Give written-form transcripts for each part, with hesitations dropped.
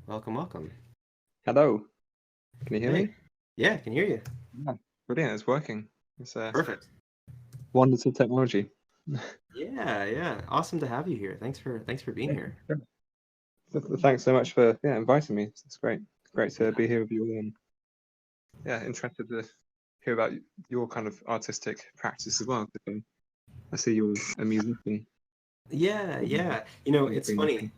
Welcome, welcome. Hello. Can you hear Hey. me? Yeah, I can hear you. Yeah, brilliant. It's working. It's Perfect. wonders of technology. Yeah. Awesome to have you here. Thanks for being here. Thanks so much for inviting me. It's great. Great to be here with you all. And interested to hear about your kind of artistic practice as well. I see you're a musician. Yeah. It's funny.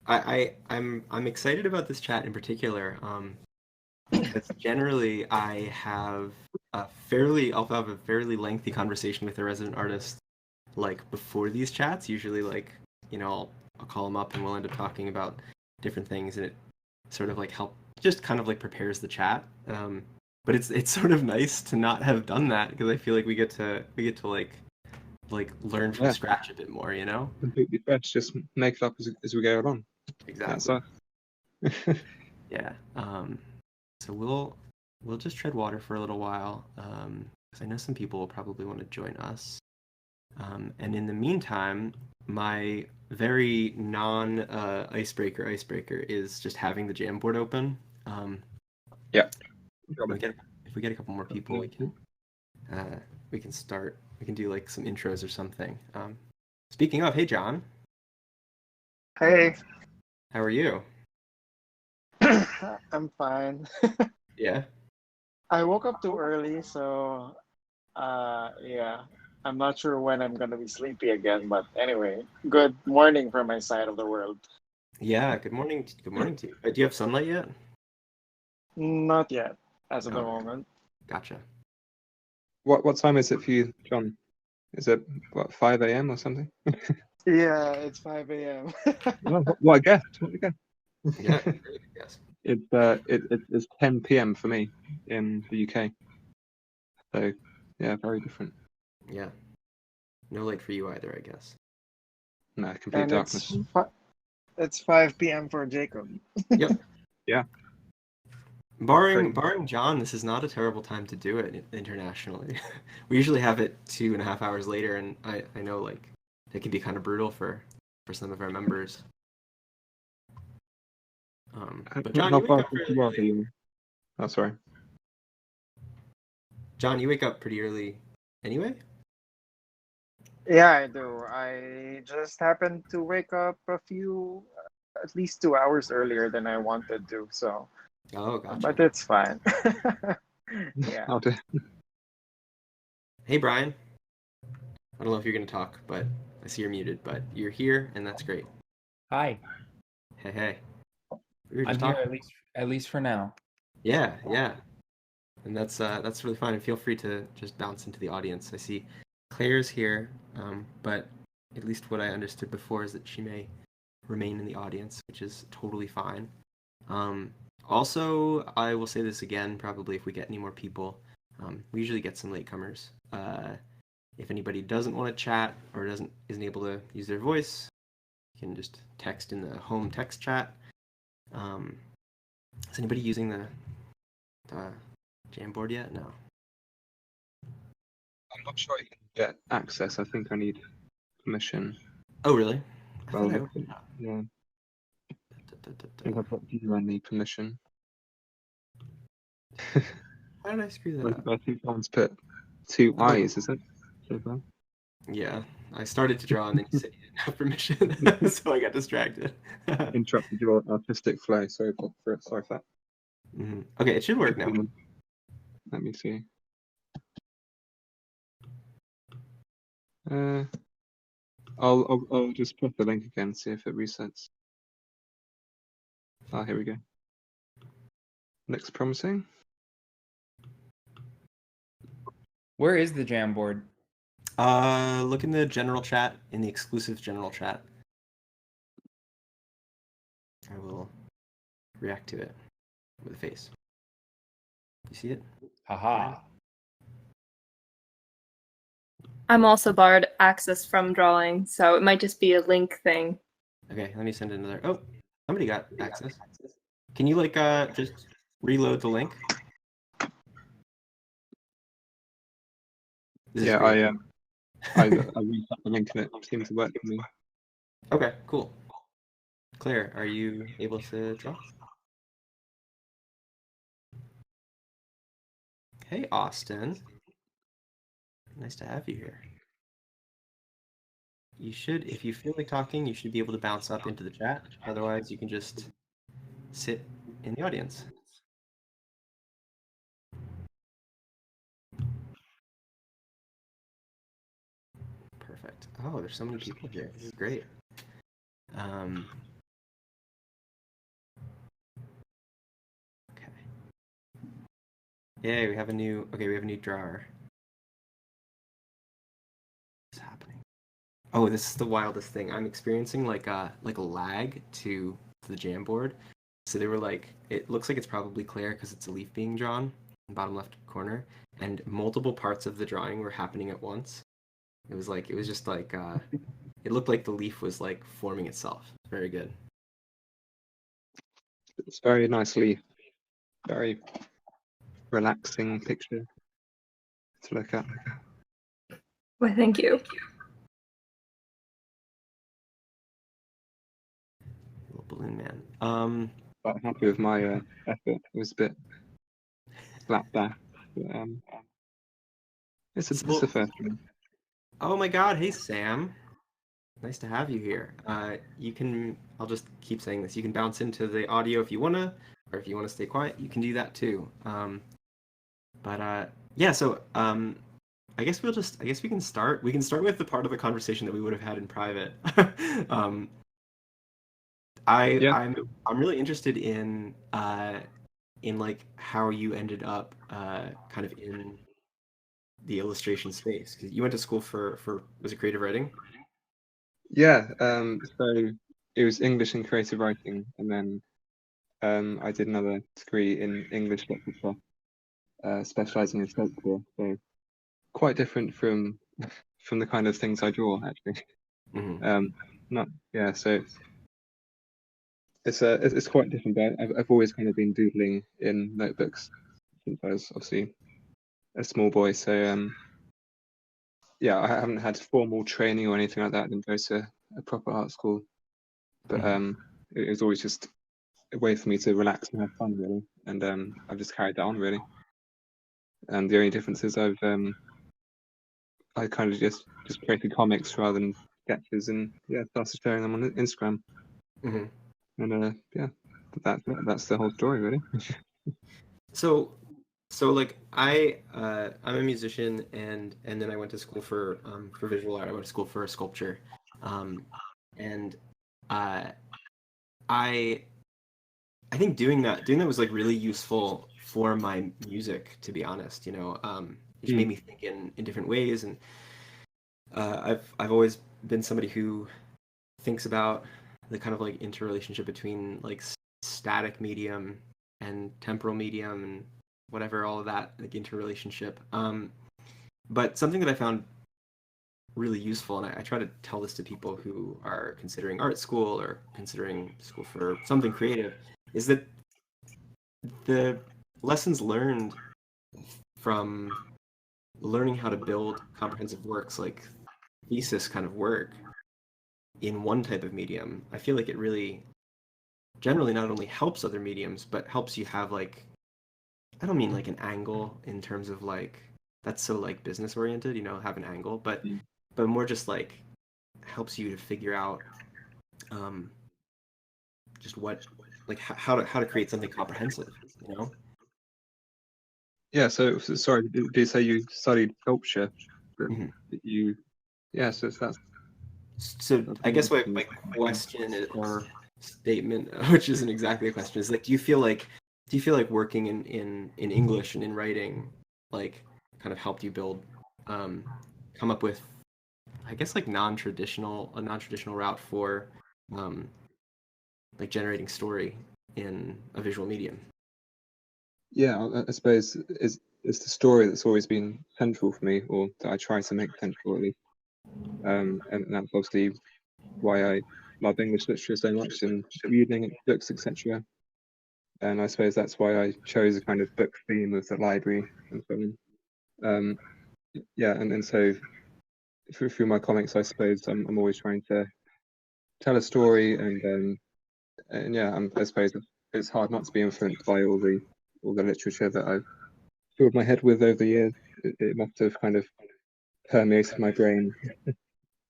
I'm excited about this chat in particular, because generally I'll have a fairly lengthy conversation with a resident artist like before these chats. Usually I'll call him up and we'll end up talking about different things, and it sort of like just kind of like prepares the chat. But it's sort of nice to not have done that because I feel like we get to like learn from Yeah, scratch a bit more, you know? completely fresh. Just make it up as we go along. That's Exactly. us. Yeah. So we'll just tread water for a little while, because I know some people will probably want to join us. And in the meantime, my very non icebreaker is just having the Jamboard open. Yeah. If we get a couple more people, we can start. We can do like some intros or something. Speaking of, hey John, Hey, how are you? I'm fine. Yeah. I woke up too early, so yeah, I'm not sure when I'm gonna be sleepy again. But anyway, good morning from my side of the world. Yeah. Good morning. Good morning to you. Do you have sunlight yet? Not yet, as of the Okay. moment. Gotcha. What time is it for you, John? Is it 5 a.m. or something? Yeah, it's 5 a.m. What a guess. What a guess. Yeah. Very good guess. It's 10 p.m. for me in the UK. So yeah, very different. Yeah. No light for you either, I guess. No, complete And darkness. it's 5 p.m. for Jacob. Yep. Yeah. Barring John, this is not a terrible time to do it internationally. We usually have it 2.5 hours later, and I know like it can be kind of brutal for some of our members. But John, How you wake far up from fairly you are early. you? Oh, sorry. John, you wake up pretty early anyway? Yeah, I do. I just happened to wake up at least 2 hours earlier than I wanted to. So, Oh, gotcha. but it's fine. Yeah. I'll do. Hey, Brian. I don't know if you're going to talk, but I see you're muted, but you're here, and that's great. Hi, Hey. We were I'm just here talking. at least for now. Yeah. And that's really fine. And feel free to just bounce into the audience. I see Claire's here, but at least what I understood before is that she may remain in the audience, which is totally fine. Also, I will say this again, probably if we get any more people. We usually get some latecomers. If anybody doesn't want to chat or isn't able to use their voice, you can just text in the home text chat. Is anybody using the Jamboard yet? No. I'm not sure you can get access. I think I need permission. Oh, really? I Well, thought I opened it up. yeah, I think Da. I've got you. I need permission. Why did I screw that up? I think someone's put two eyes. Is it? So far? Yeah, I started to draw and then you said you didn't have permission, so I got distracted. Interrupted your artistic flow. Sorry for it. Sorry for that. Okay, it should work now. Let me see. I'll just put the link again, see if it resets. Ah, here we go. Looks promising. Where is the Jamboard? Look in the general chat, in the exclusive general chat. I will react to it with a face. You see it? Haha. I'm also barred access from drawing, so it might just be a link thing. Okay, let me send another. Oh, somebody got access. Can you just reload the link? Yeah, I reset the link and it seemed to work for me. Okay, cool. Claire, are you able to draw? Hey, Austin. Nice to have you here. You should, if you feel like talking, you should be able to bounce up into the chat. Otherwise, you can just sit in the audience. Perfect. Oh, there's so many people here. This is great. Okay. Yay, we have a new drawer. What's happening? Oh, this is the wildest thing. I'm experiencing like a lag to the Jamboard. So they were like, it looks like it's probably Claire because it's a leaf being drawn in the bottom left corner, and multiple parts of the drawing were happening at once. It was just like it looked like the leaf was like forming itself. Very good. It's very nicely, very relaxing picture to look at. Well, thank you. Little balloon man. Quite happy with my effort. It was a bit slapdash. But, it's a first one. Oh my God! Hey Sam, nice to have you here. I'll just keep saying this. You can bounce into the audio if you wanna, or if you wanna stay quiet, you can do that too. Yeah. So I guess we can start. We can start with the part of the conversation that we would have had in private. I'm really interested in like how you ended up kind of in the illustration space, because you went to school for was it creative writing? Yeah. So it was English and creative writing, and then I did another degree in English literature, specializing in folklore. So quite different from the kind of things I draw, actually. Mm-hmm. Not yeah. So it's quite different. But I've always kind of been doodling in notebooks since I was obviously a small boy. So yeah, I haven't had formal training or anything like that. I didn't go to a proper art school, but it was always just a way for me to relax and have fun, really. And I've just carried that on, really. And the only difference is I kind of just created comics rather than sketches, and yeah, started sharing them on Instagram. Mm-hmm. And yeah, that's the whole story, really. So like I'm a musician, and then I went to school for visual art. I went to school for sculpture, and uh, I I think doing that was like really useful for my music, to be honest. It made me think in different ways, and I've always been somebody who thinks about the kind of like interrelationship between like static medium and temporal medium and whatever, all of that like interrelationship. But something that I found really useful, and I try to tell this to people who are considering art school or considering school for something creative, is that the lessons learned from learning how to build comprehensive works, like thesis kind of work, in one type of medium, I feel like it really generally not only helps other mediums, but helps you have like, I don't mean like an angle in terms of like that's so like business oriented, have an angle, but more just like helps you to figure out just what, like how to create something comprehensive. Yeah. So sorry, did you say you studied sculpture? Mm-hmm. Yeah. So that's I guess my question or statement, which isn't exactly a question, is like, do you feel like working in English and in writing, like, kind of helped you come up with, I guess, like a non-traditional route for like generating story in a visual medium? Yeah. I suppose it's the story that's always been central for me, or that I try to make central at least. And that's obviously why I love English literature so much and reading books, etc. And I suppose that's why I chose a kind of book theme of the library and so on. Yeah, and so through my comics, I suppose I'm always trying to tell a story and And yeah, I suppose it's hard not to be influenced by all the literature that I've filled my head with over the years. It must have kind of permeated my brain,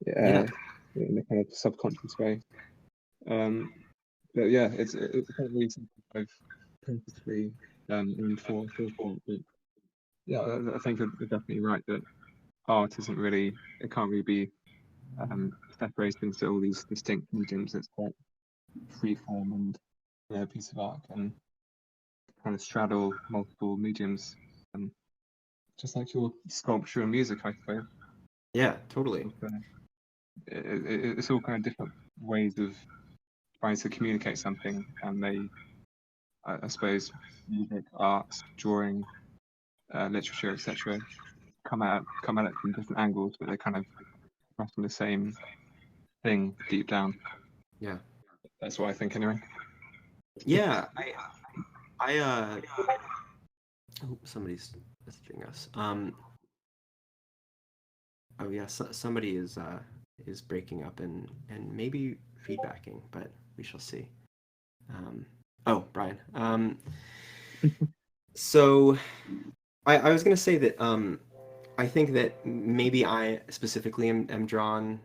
Yeah. in a kind of subconscious way. But yeah, it's definitely something I've purposely aimed for. But yeah, I think you're definitely right that art isn't really, it can't really be separated into all these distinct mediums. It's quite free form, and a piece of art can kind of straddle multiple mediums, um, just like your sculpture and music, I suppose. Yeah, totally. It's all kind of different ways of trying to communicate something, and I suppose, music, art, drawing, literature, etc., come at it from different angles, but they kind of come from the same thing deep down. Yeah. That's what I think, anyway. Yeah, oh, somebody's messaging us. Oh yeah, somebody is breaking up and maybe feedbacking, but we shall see. Oh, Brian. So I was gonna say that I think that maybe I specifically am drawn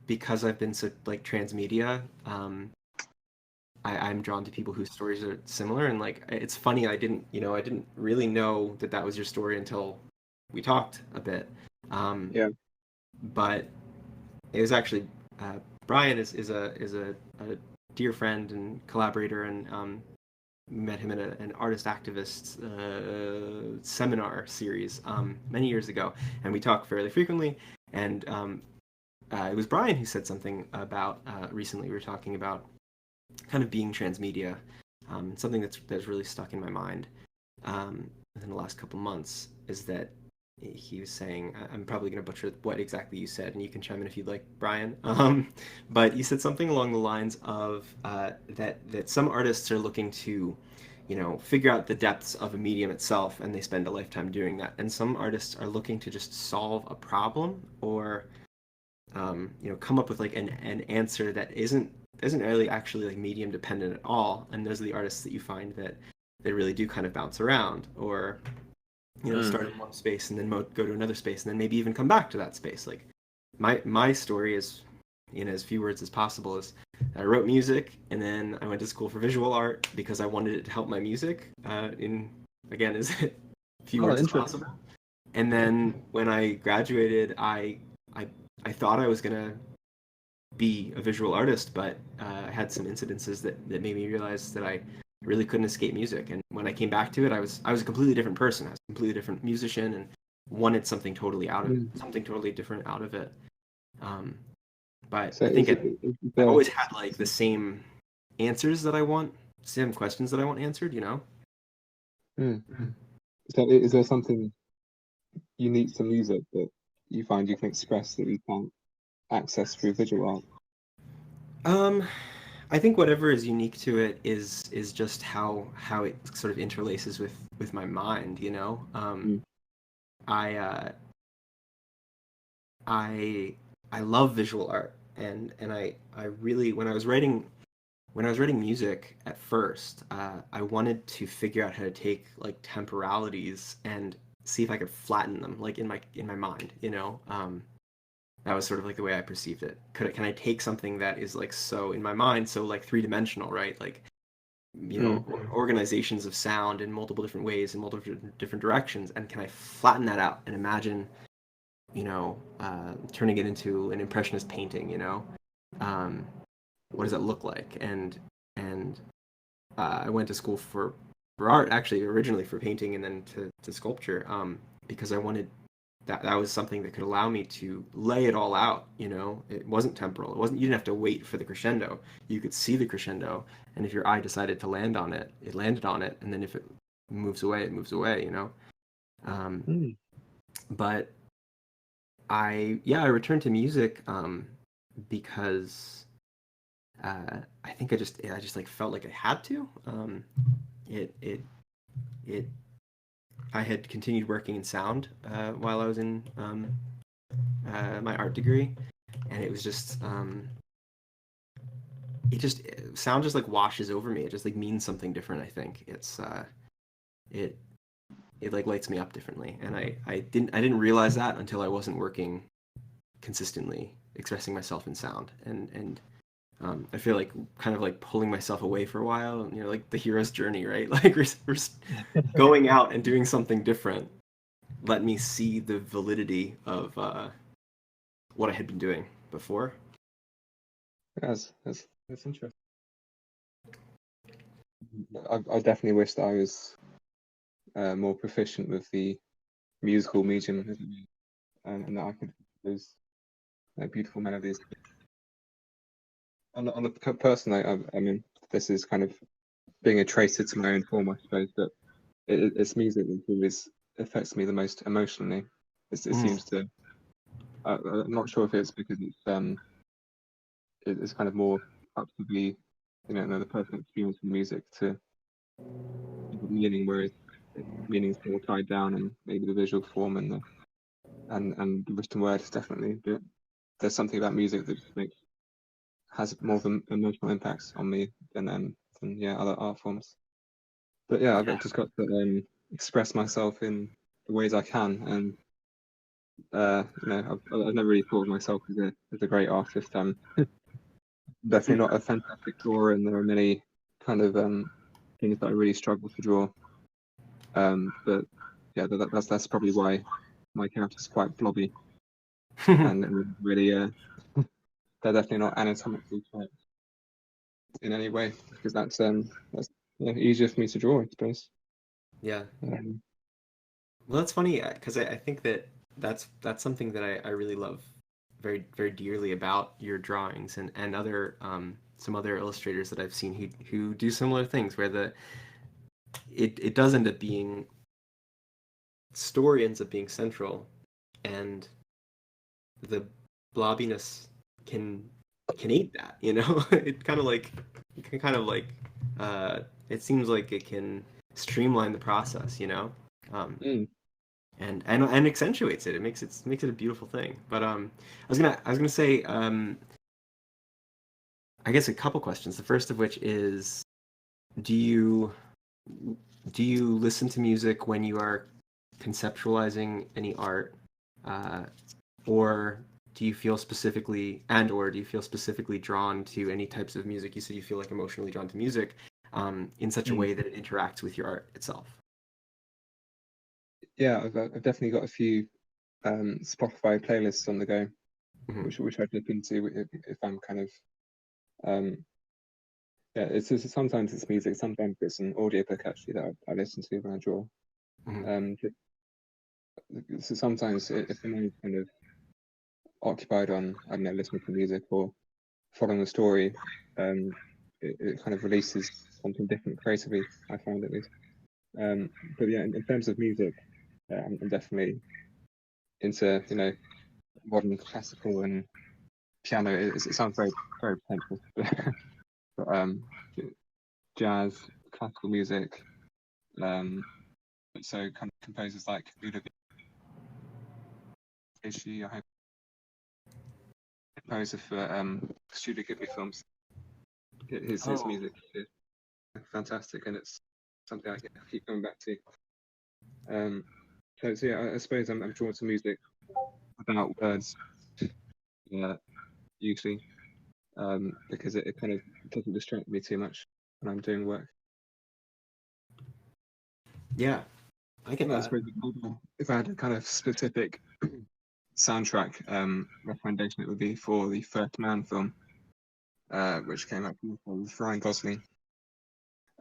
because I've been so like transmedia. I'm drawn to people whose stories are similar, and like it's funny. I didn't really know that was your story until we talked a bit. Yeah. But it was actually Brian is a dear friend and collaborator, and met him at an artist activist seminar series many years ago, and we talk fairly frequently. And it was Brian who said something about recently. We were talking about kind of being transmedia, something that's really stuck in my mind within the last couple months is that he was saying, I'm probably going to butcher what exactly you said, and you can chime in if you'd like, Brian. But you said something along the lines of that some artists are looking to, figure out the depths of a medium itself, and they spend a lifetime doing that. And some artists are looking to just solve a problem or, come up with like an answer that isn't really actually like medium dependent at all. And those are the artists that you find that they really do kind of bounce around, or start in one space and then go to another space and then maybe even come back to that space. Like my story is, in as few words as possible, is I wrote music and then I went to school for visual art because I wanted it to help my music in, again, as few words as possible. And then when I graduated, I thought I was gonna be a visual artist, but I had some incidences that made me realize that I really couldn't escape music. And when I came back to it, I was a completely different person. I was a completely different musician and wanted something totally different out of it. But so I think I've always had like the same answers that I want, same questions that I want answered. So is there something unique to music that you find you can express that you can't access through visual art? I think whatever is unique to it is just how it sort of interlaces with my mind, I love visual art, and I really, when I was writing music at first, I wanted to figure out how to take like temporalities and see if I could flatten them, like in my mind, that was sort of like the way I perceived it. Can I take something that is like so in my mind, so like three-dimensional, right? Like, organizations of sound in multiple different ways in multiple different directions, and can I flatten that out and imagine, turning it into an impressionist painting, what does that look like? And I went to school for art, actually, originally for painting and then to sculpture, because I wanted that was something that could allow me to lay it all out. It wasn't temporal. You didn't have to wait for the crescendo. You could see the crescendo, and if your eye decided to land on it, it landed on it, and then if it moves away, it moves away. But I returned to music because I think I just like felt like I had to. I had continued working in sound while I was in my art degree, and it was just sound just like washes over me. It just like means something different. I think it it like lights me up differently, and I didn't realize that until I wasn't working consistently expressing myself in sound, and I feel like kind of like pulling myself away for a while, you know, like the hero's journey, right? Like we're going out and doing something different. Let me see the validity of what I had been doing before. That's interesting. I definitely wish that I was more proficient with the musical medium, and that I could those beautiful melodies. On the person, I mean, this is kind of being a traitor to my own form, I suppose, but it's music that always affects me the most emotionally. It seems to. I'm not sure if it's because it's kind of more up to the the personal experience of music to meaning, whereas meaning is more tied down, and maybe the visual form and the written word is definitely. But there's something about music that has more of an emotional impact on me than other art forms. But yeah, I've just got to express myself in the ways I can, and I've never really thought of myself as a great artist. I'm definitely not a fantastic drawer, and there are many kind of things that I really struggle to draw. But yeah, that's probably why my character's quite blobby and really they're definitely not anatomically correct in any way, because that's easier for me to draw, I suppose. Yeah. Well, that's funny because I think that's something that I really love very very dearly about your drawings and other some other illustrators that I've seen who do similar things where it does end up being story ends up being central, and the blobbiness can aid that, you know. It can kind of like it seems like it can streamline the process, you know. And accentuates it. It makes it a beautiful thing. But I was gonna say I guess a couple questions. The first of which is, do you listen to music when you are conceptualizing any art, or do you feel specifically drawn to any types of music? You said you feel like emotionally drawn to music in such a way that it interacts with your art itself. Yeah, I've definitely got a few Spotify playlists on the go, which I dip into if I'm kind of sometimes it's music, sometimes it's an audiobook actually that I listen to when I draw. So sometimes if I'm kind of occupied on, I don't know, listening to music or following the story, it kind of releases something different creatively, I find at least. But yeah, in terms of music, I'm definitely into modern classical and piano. It sounds very very pretentious, but jazz, classical music. So kind of composers like Ludovic, I hope, composer for Studio Ghibli films. His music is fantastic, and it's something I keep coming back to. So yeah, I suppose I'm drawn to music without words, usually, because it kind of doesn't distract me too much when I'm doing work. Yeah, I get that. I suppose if I had a kind of specific soundtrack recommendation, it would be for the First Man film, which came out with Ryan Gosling.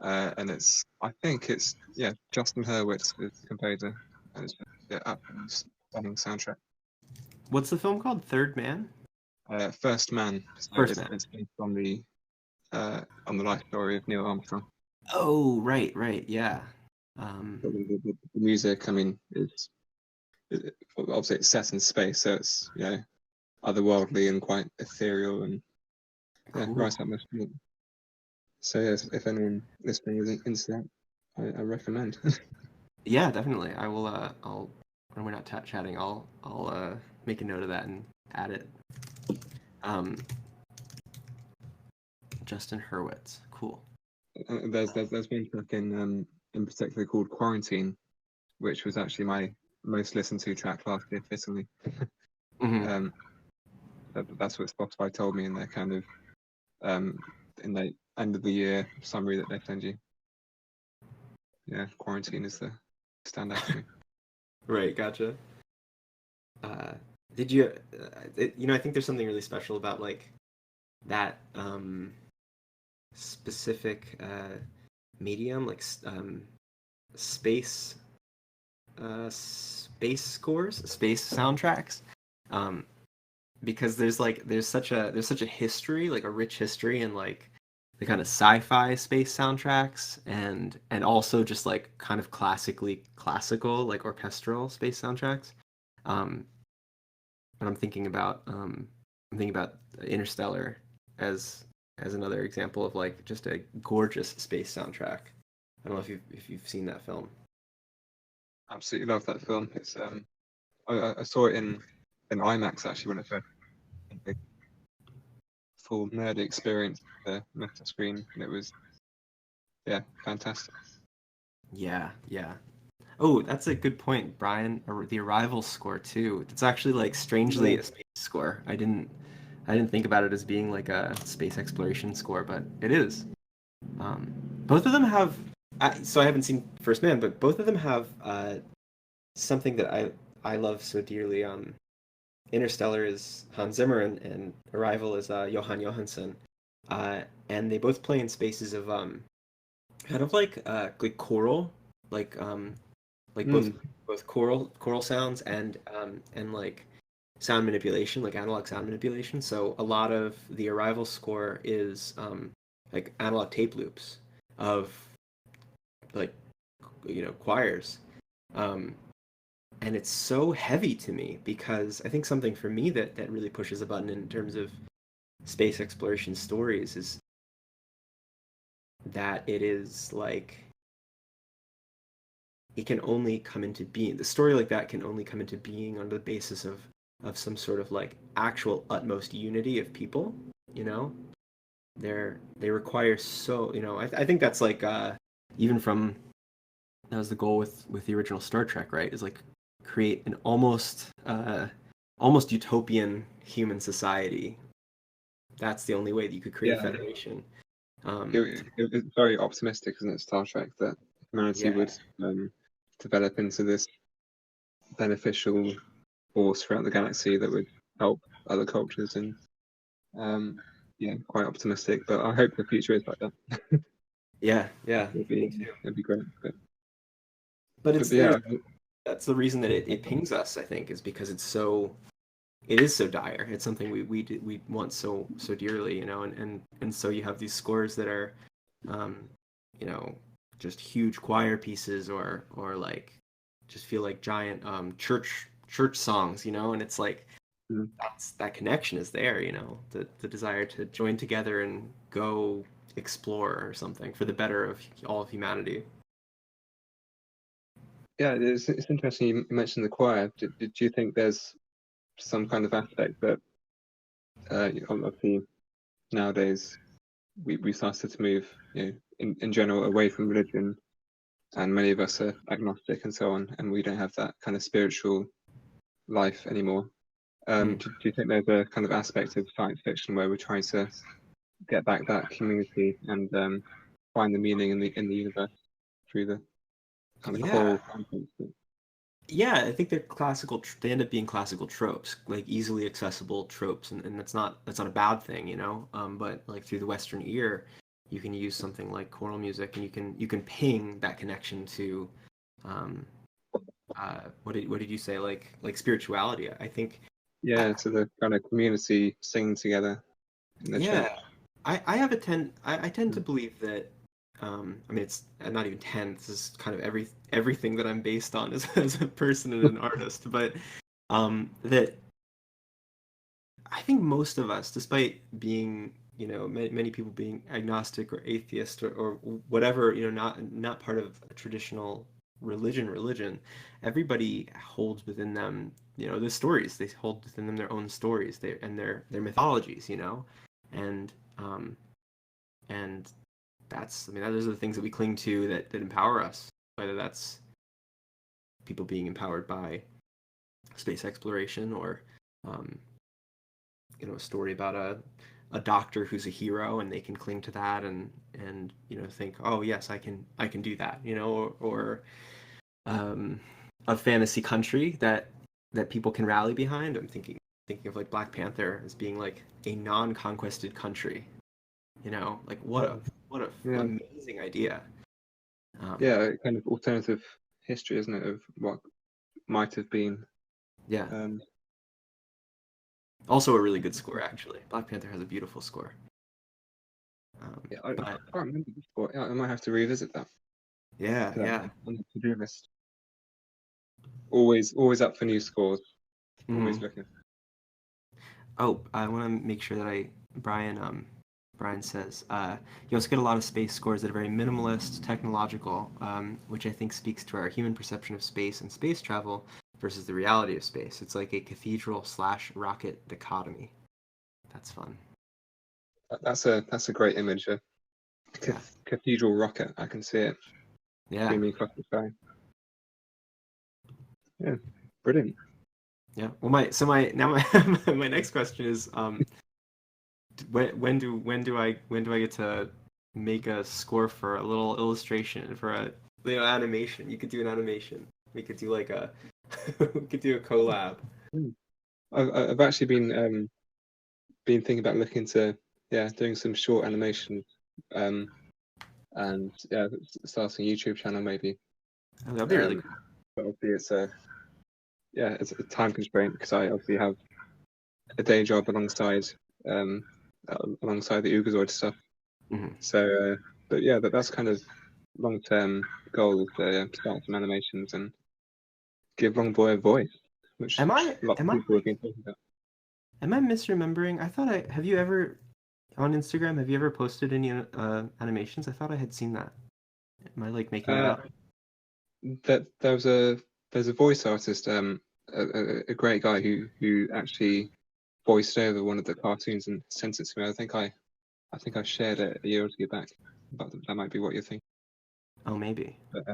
And I think it's Justin Hurwitz is the composer, and it's absolutely stunning soundtrack. What's the film called? Third Man? First Man. So First Man. It's based on the life story of Neil Armstrong. Oh, right, yeah. The music, I mean, obviously it's set in space, so it's otherworldly and quite ethereal, and cool. right up my street. So yes, if anyone listening is into that, I recommend. Yeah, definitely. I will. I'll when we're not chatting, I'll make a note of that and add it. Justin Hurwitz. Cool. There's one track in particular called Quarantine, which was actually my most listened to track last year, fittingly. Mhm. That's what Spotify told me in their kind of in the end of the year summary that they send you. Yeah, Quarantine is the standout for me. Right, gotcha. Did you, I think there's something really special about like that specific medium, like space space scores, space soundtracks, because there's such a history, like a rich history in like the kind of sci-fi space soundtracks and also just like kind of classical like orchestral space soundtracks. Um, but I'm thinking about Interstellar as another example of like just a gorgeous space soundtrack. I don't know if you've seen that film. Absolutely love that film. It's I saw it in IMAX actually when it first a full nerd experience, the meta screen, and it was fantastic. Yeah, yeah. Oh, that's a good point, Brian. The Arrival score too. It's actually like strangely Yeah. a space score. I didn't think about it as being like a space exploration score, but it is. Um, Both of them have. So I haven't seen First Man, but both of them have something that I love so dearly. Interstellar is Hans Zimmer, and Arrival is Johan Johansson, and they both play in spaces of kind of like choral, like like both Mm. both choral sounds and like sound manipulation, like analog sound manipulation. So a lot of the Arrival score is like analog tape loops of like choirs. Um, and it's so heavy to me because I think something for me that really pushes a button in terms of space exploration stories is that it is like it can only come into being, the story like that can only come into being on the basis of some sort of like actual utmost unity of people, you know. They require so, I think that's like even from, that was the goal with the original Star Trek, right, is like create an almost utopian human society. That's the only way that you could create a Yeah, federation. it's very optimistic, isn't it, Star Trek, that humanity Yeah. would develop into this beneficial force throughout the galaxy that would help other cultures and quite optimistic. But I hope the future is like that. Yeah, yeah, me too. It'd be great. But But it's yeah, that's the reason that it pings us, I think, is because it is so dire. It's something we want so dearly, and so you have these scores that are, um, just huge choir pieces or like just feel like giant church songs, and it's like mm, that connection is there, the desire to join together and go explore or something for the better of all of humanity. yeah, it's interesting you mentioned the choir. Did you think there's some kind of aspect that obviously nowadays we started to move, in general away from religion, and many of us are agnostic and so on, and we don't have that kind of spiritual life anymore. Do you think there's a kind of aspect of science fiction where we're trying to get back that community and find the meaning in the universe through the kind of Yeah. choral content? Yeah, I think they're classical. They end up being classical tropes, like easily accessible tropes, and that's not a bad thing, But like through the Western ear, you can use something like choral music, and you can ping that connection to, um, what did you say, like spirituality? I think, Yeah, to the kind of community singing together in the church. yeah, I tend to believe that. I mean, it's not even 10. This is kind of everything that I'm based on as a person and an artist. But that I think most of us, despite being, many people being agnostic or atheist or whatever, not part of a traditional religion, everybody holds within them, the stories. They hold within them their own stories, their mythologies, and and that's, I mean, those are the things that we cling to that empower us, whether that's people being empowered by space exploration or a story about a doctor who's a hero and they can cling to that and think, oh yes, I can do that, or a fantasy country that people can rally behind. I'm thinking of like Black Panther as being like a non-conquested country, like what a Yeah. amazing idea. Yeah, kind of alternative history, isn't it, of what might have been. Yeah. Um, Also a really good score, actually. Black Panther has a beautiful score. yeah, I But can't remember before. Yeah, I might have to revisit that. yeah, Put that yeah. on the to-do list. Always up for new scores. Always Mhm. looking. Oh, I want to make sure that Brian says, you also get a lot of space scores that are very minimalist, technological, which I think speaks to our human perception of space and space travel versus the reality of space. It's like a cathedral/rocket dichotomy. That's fun. That's a great image. A Yeah. cathedral rocket. I can see it Yeah. streaming across the sky. Yeah, brilliant. Yeah. Well, my my next question is, when do I get to make a score for a little illustration for a animation? You could do an animation. We could do like a we could do a collab. I've actually been thinking about looking to doing some short animations, and starting a YouTube channel maybe. Oh, that'd be really cool. But obviously it's a time constraint because I obviously have a day job alongside the Oogazoid stuff. Mhm. So, but yeah, that's kind of long-term goal is to start some animations and give Long Boy a voice, which Am a I lot of am I people have been talking about. am I misremembering? I thought have you ever on Instagram, have you ever posted any animations? I thought I had seen that. Am I like making that up? That there's a voice artist, a great guy who actually voiced over one of the cartoons and sent it to me. I think I shared it a year or two back, but that might be what you're thinking. Oh, maybe. But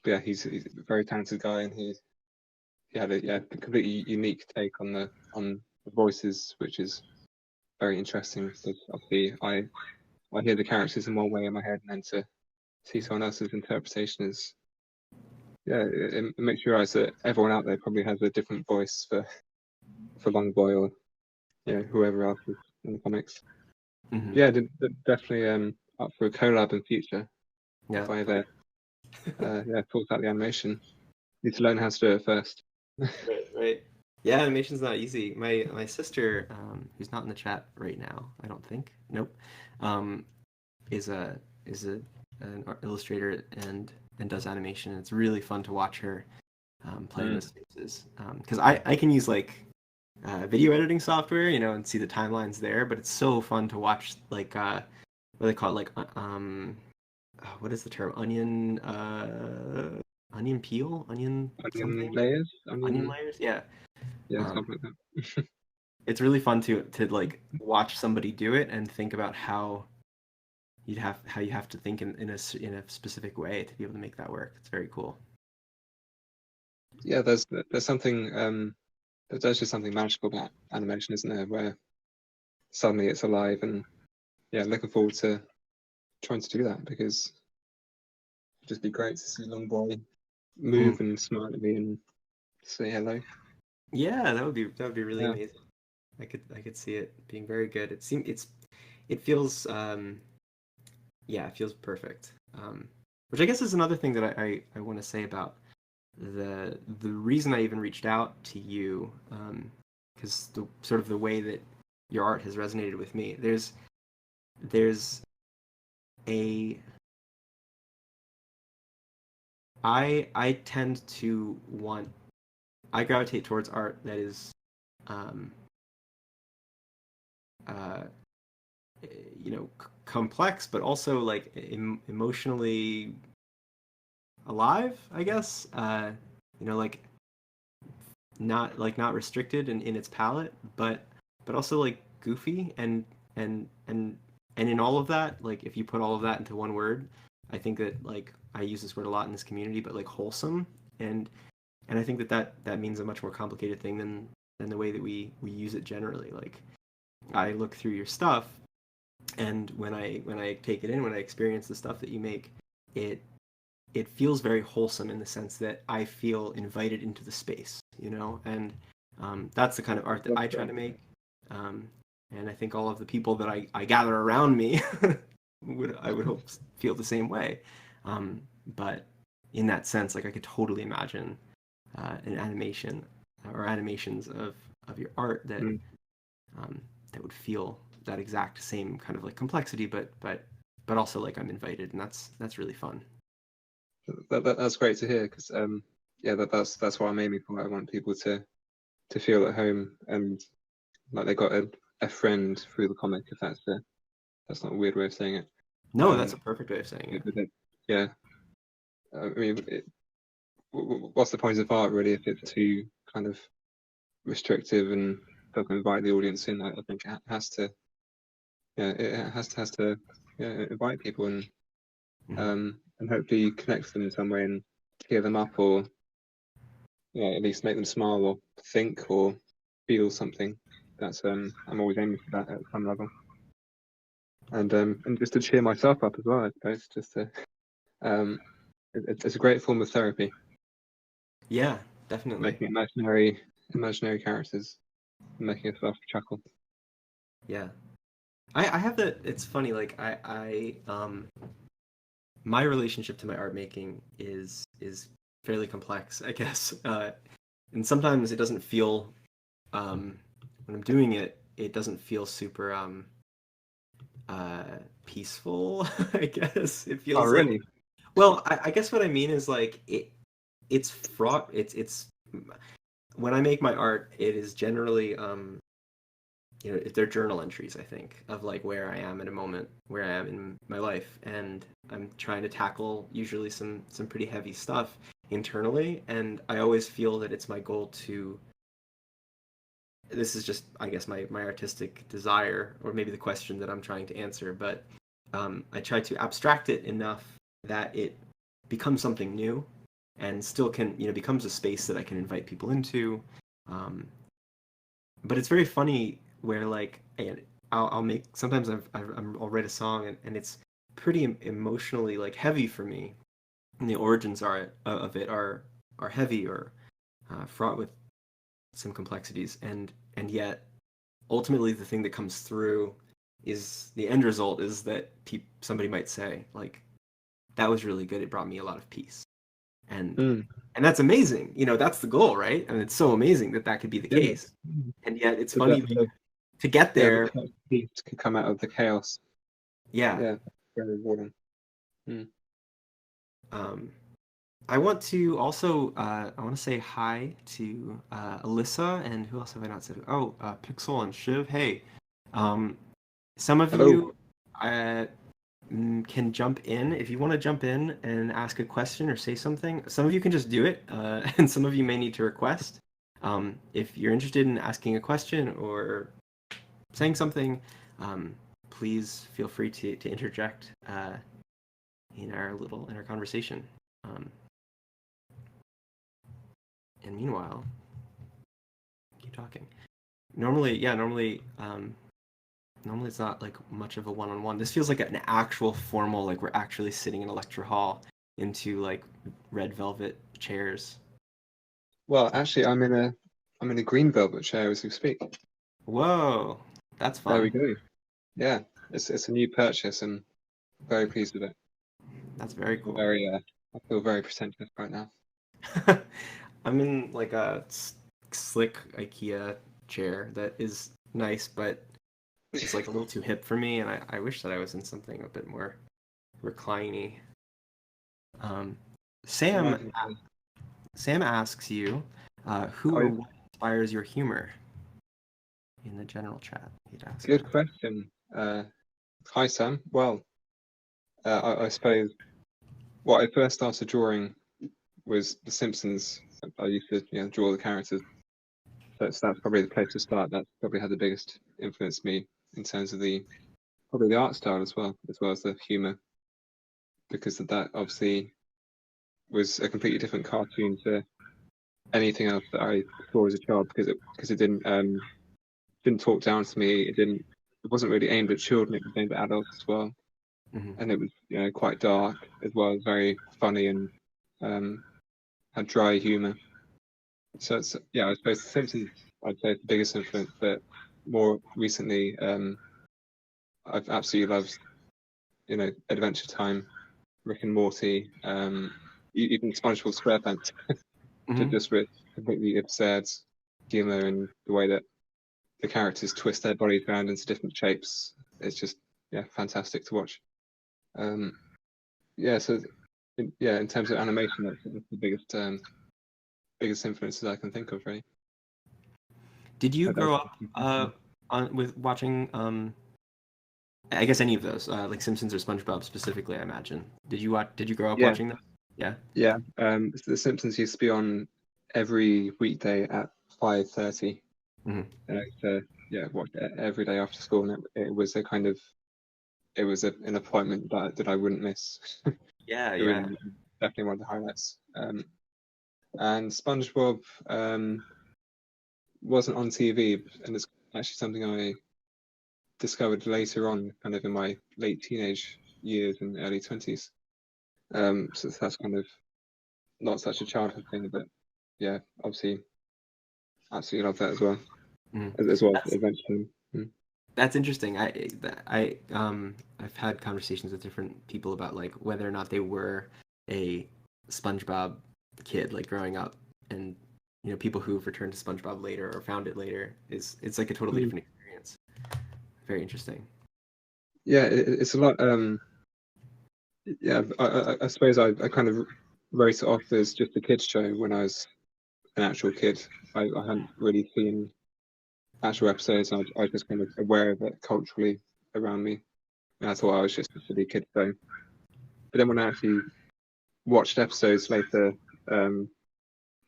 yeah, he's a very talented guy, and he had a completely unique take on the voices, which is very interesting. Because obviously, I hear the characters in one way in my head, and then to see someone else's interpretation is it makes you realize that everyone out there probably has a different voice for Long Boy or whoever else is in the comics. Mhm. Yeah, definitely up for a collab in future. Yeah. If I ever thought about the animation, need to learn how to do it first. Right. Yeah, animation's not easy. My sister, who's not in the chat right now, I don't think. Nope. Is an illustrator and does animation. It's really fun to watch her play in the spaces. Because I can use like video editing software, and see the timelines there, but it's so fun to watch like what do they call it, like what is the term? Onion peel, onion something, layers, onion layers. Yeah. something like that. It's really fun to like watch somebody do it and think about how you have to think in a specific way to be able to make that work. It's very cool. Yeah, there's something there's just something magical about animation, isn't there? Where suddenly it's alive, and looking forward to trying to do that because it'd just be great to see Long Boy move and smile at me and say hello. Yeah, that would be really amazing. I could see it being very good. It feels it feels perfect. Which I guess is another thing that I want to say about the reason I even reached out to you, because the sort of the way that your art has resonated with me. There's a I tend to I gravitate towards art that is complex, but also like emotionally alive, I guess. Like not restricted in its palette, but also like goofy and and in all of that, like if you put all of that into one word, I think that like I use this word a lot in this community, but like wholesome, and I think that that means a much more complicated thing than the way that we use it generally. Like I look through your stuff, and when I take it in, when I experience the stuff that you make, it it feels very wholesome in the sense that I feel invited into the space, you know, and that's the kind of art that I try to make. Um, and I think all of the people that I gather around me I would hope feel the same way. But in that sense, like I could totally imagine an animation or animations of your art that that would feel that exact same kind of like complexity, but also like I'm invited, and that's really fun. That's great to hear because yeah, that's what I'm aiming for. I want people to feel at home and like they got a friend through the comic. If that's not a weird way of saying it. No, that's a perfect way of saying it. Yeah, I mean, what's the point of art really if it's too kind of restrictive and doesn't invite the audience in? I think it has to, yeah, it has to invite people and hopefully connect them in some way and cheer them up or at least make them smile or think or feel something. That's I'm always aiming for that at some level. And just to cheer myself up as well, I suppose. Just to it's a great form of therapy. Yeah, definitely. Making imaginary characters, and making yourself chuckle. Yeah, I have that. It's funny. Like my relationship to my art making is fairly complex, I guess. And sometimes it doesn't feel when I'm doing it, it doesn't feel super peaceful. I guess it feels really? like. Well, I guess what I mean is like it's fraught. It's when I make my art, it is generally if they're journal entries, I think, of like where I am in a moment, where I am in my life, and I'm trying to tackle usually some pretty heavy stuff internally, and I always feel that it's my goal to. This is just, I guess, my artistic desire, or maybe the question that I'm trying to answer, but I try to abstract it enough that it becomes something new, and still can, becomes a space that I can invite people into. But it's very funny where like I'll make sometimes I'll write a song and it's pretty emotionally like heavy for me, and the origins of it are heavy or fraught with some complexities, and yet ultimately the thing that comes through is the end result is that somebody might say like that was really good, it brought me a lot of peace, and that's amazing, that's the goal, right? I mean, it's so amazing that could be the case, and yet it's funny to get there. The peace could come out of the chaos. Yeah, very rewarding. I want to also I want to say hi to Alyssa, and who else have I not said? Oh, Pixel and Shiv. Hey, some of Hello. you can jump in if you want to jump in and ask a question or say something. Some of you can just do it, and some of you may need to request. If you're interested in asking a question or saying something, please feel free to interject in our conversation. And meanwhile, keep talking. Normally it's not like much of a one-on-one. This feels like an actual formal, like we're actually sitting in a lecture hall into like red velvet chairs. Well, actually, I'm in a green velvet chair as we speak. Whoa, that's fun. There we go. Yeah, it's a new purchase and very pleased with it. That's very cool. I feel very pretentious right now. I'm in like a slick IKEA chair that is nice, but it's like a little too hip for me, and I wish that I was in something a bit more recliney. Sam asks you, who or what inspires your humor? In the general chat, he'd ask. Good question. Hi, Sam. Well, I suppose what I first started drawing was The Simpsons. I used to draw the characters. So that's probably the place to start. That's probably had the biggest influence me in terms of the probably the art style as well as the humor, because of that obviously was a completely different cartoon to anything else that I saw as a child, because it didn't talk down to me. It wasn't really aimed at children. It was aimed at adults as well, and it was quite dark as well, very funny, and had dry humor. So it's, I suppose The Simpsons, I'd say, is the biggest influence. But more recently, I've absolutely loved Adventure Time, Rick and Morty, even SpongeBob SquarePants, just with completely absurd humor and the way that the characters twist their bodies around into different shapes. It's just fantastic to watch. So in terms of animation, that's the biggest influences I can think of, really. Did you grow up with watching I guess any of those, like Simpsons or SpongeBob specifically, I imagine. Did you grow up watching them? Yeah. Yeah. The Simpsons used to be on every weekday at 5:30. And I used to watch it every day after school, and it was an appointment that I wouldn't miss. Yeah, Really, definitely one of the highlights. And SpongeBob wasn't on TV, and it's actually something I discovered later on, kind of in my late teenage years and early 20s. So that's kind of not such a childhood thing, but obviously, absolutely love that as well. As well as eventually. That's interesting. I've had conversations with different people about like whether or not they were a SpongeBob kid, like growing up, and people who've returned to SpongeBob later or found it later, it's like a totally different experience. Very interesting. Yeah, it's a lot. I suppose I kind of wrote it off as just a kids show when I was an actual kid. I hadn't really seen actual episodes. I was just kind of aware of it culturally around me, and I thought I was just a silly kid show. But then when I actually watched episodes later,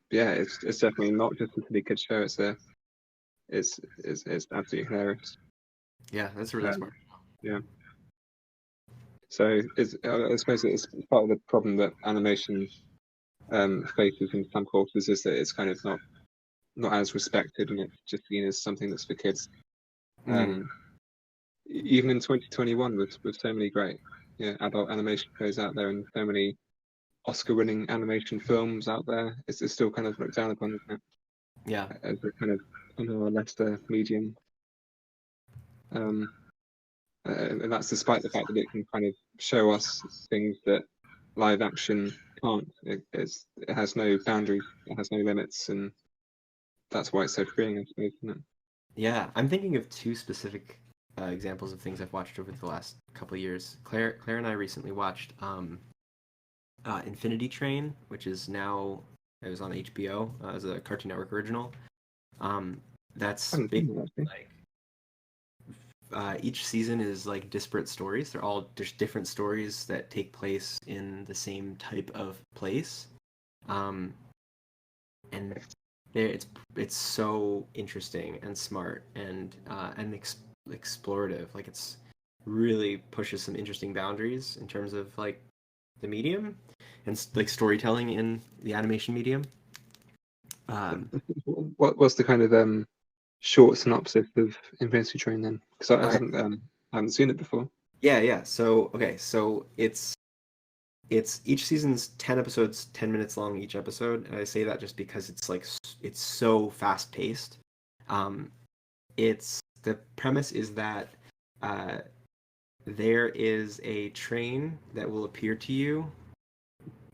it's definitely not just a silly kid show. It's absolutely hilarious. Yeah, that's really smart. Yeah. So I suppose it's part of the problem that animation faces in some cultures, is that it's kind of not as respected, and it's just seen as something that's for kids. Even in 2021, with so many great adult animation shows out there, and so many Oscar-winning animation films out there, it's still kind of looked down upon, isn't it? Yeah. As a kind of a lesser medium. And that's despite the fact that it can kind of show us things that live action can't. It has no boundaries, it has no limits, and that's why it's so freeing, I suppose, isn't it? Yeah, I'm thinking of two specific examples of things I've watched over the last couple of years. Claire and I recently watched Infinity Train, which is now, it was on HBO as a Cartoon Network original. That's like each season is like disparate stories. They're all just different stories that take place in the same type of place, and it's so interesting and smart and explorative. Like it's really pushes some interesting boundaries in terms of like the medium and like storytelling in the animation medium. What was the kind of short synopsis of Infinity Train then? Because I haven't seen it before. Yeah. So it's each season's 10 episodes, 10 minutes long each episode, and I say that just because it's so fast paced. The premise is that there is a train that will appear to you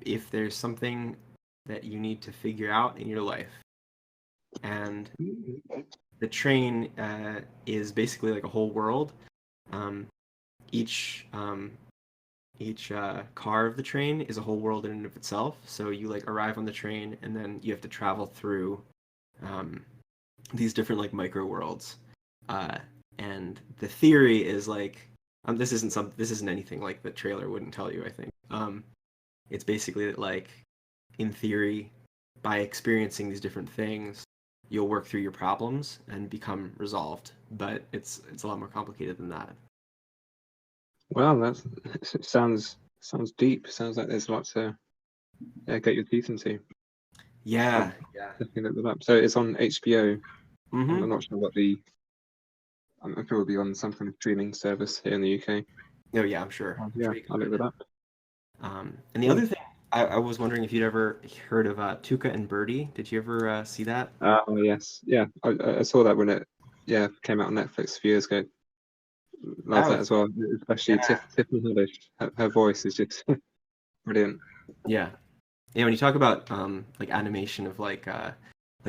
if there's something that you need to figure out in your life, and the train is basically like a whole world. Each car of the train is a whole world in and of itself. So you like arrive on the train, and then you have to travel through these different like micro worlds. And the theory is like this isn't anything like the trailer wouldn't tell you, I think. It's basically that like in theory, by experiencing these different things, you'll work through your problems and become resolved. But it's a lot more complicated than that. Well, that's sounds deep. Sounds like there's lots to get your teeth into. Yeah, I'll yeah. definitely look that up. So it's on HBO. Mm-hmm. I'm not sure what the. I'm sure it'll be on some kind of streaming service here in the UK. Oh yeah, I'm sure. Oh, I'm yeah, sure you can I'll look find that it. up. And the Yeah. other thing, I was wondering if you'd ever heard of Tuca and Birdie. Did you ever see that? Oh yes, yeah. I saw that when it came out on Netflix a few years ago. Love That that was as well. Especially yeah, Tiffany Haddish. Her voice is just brilliant. yeah, yeah. When you talk about like animation of like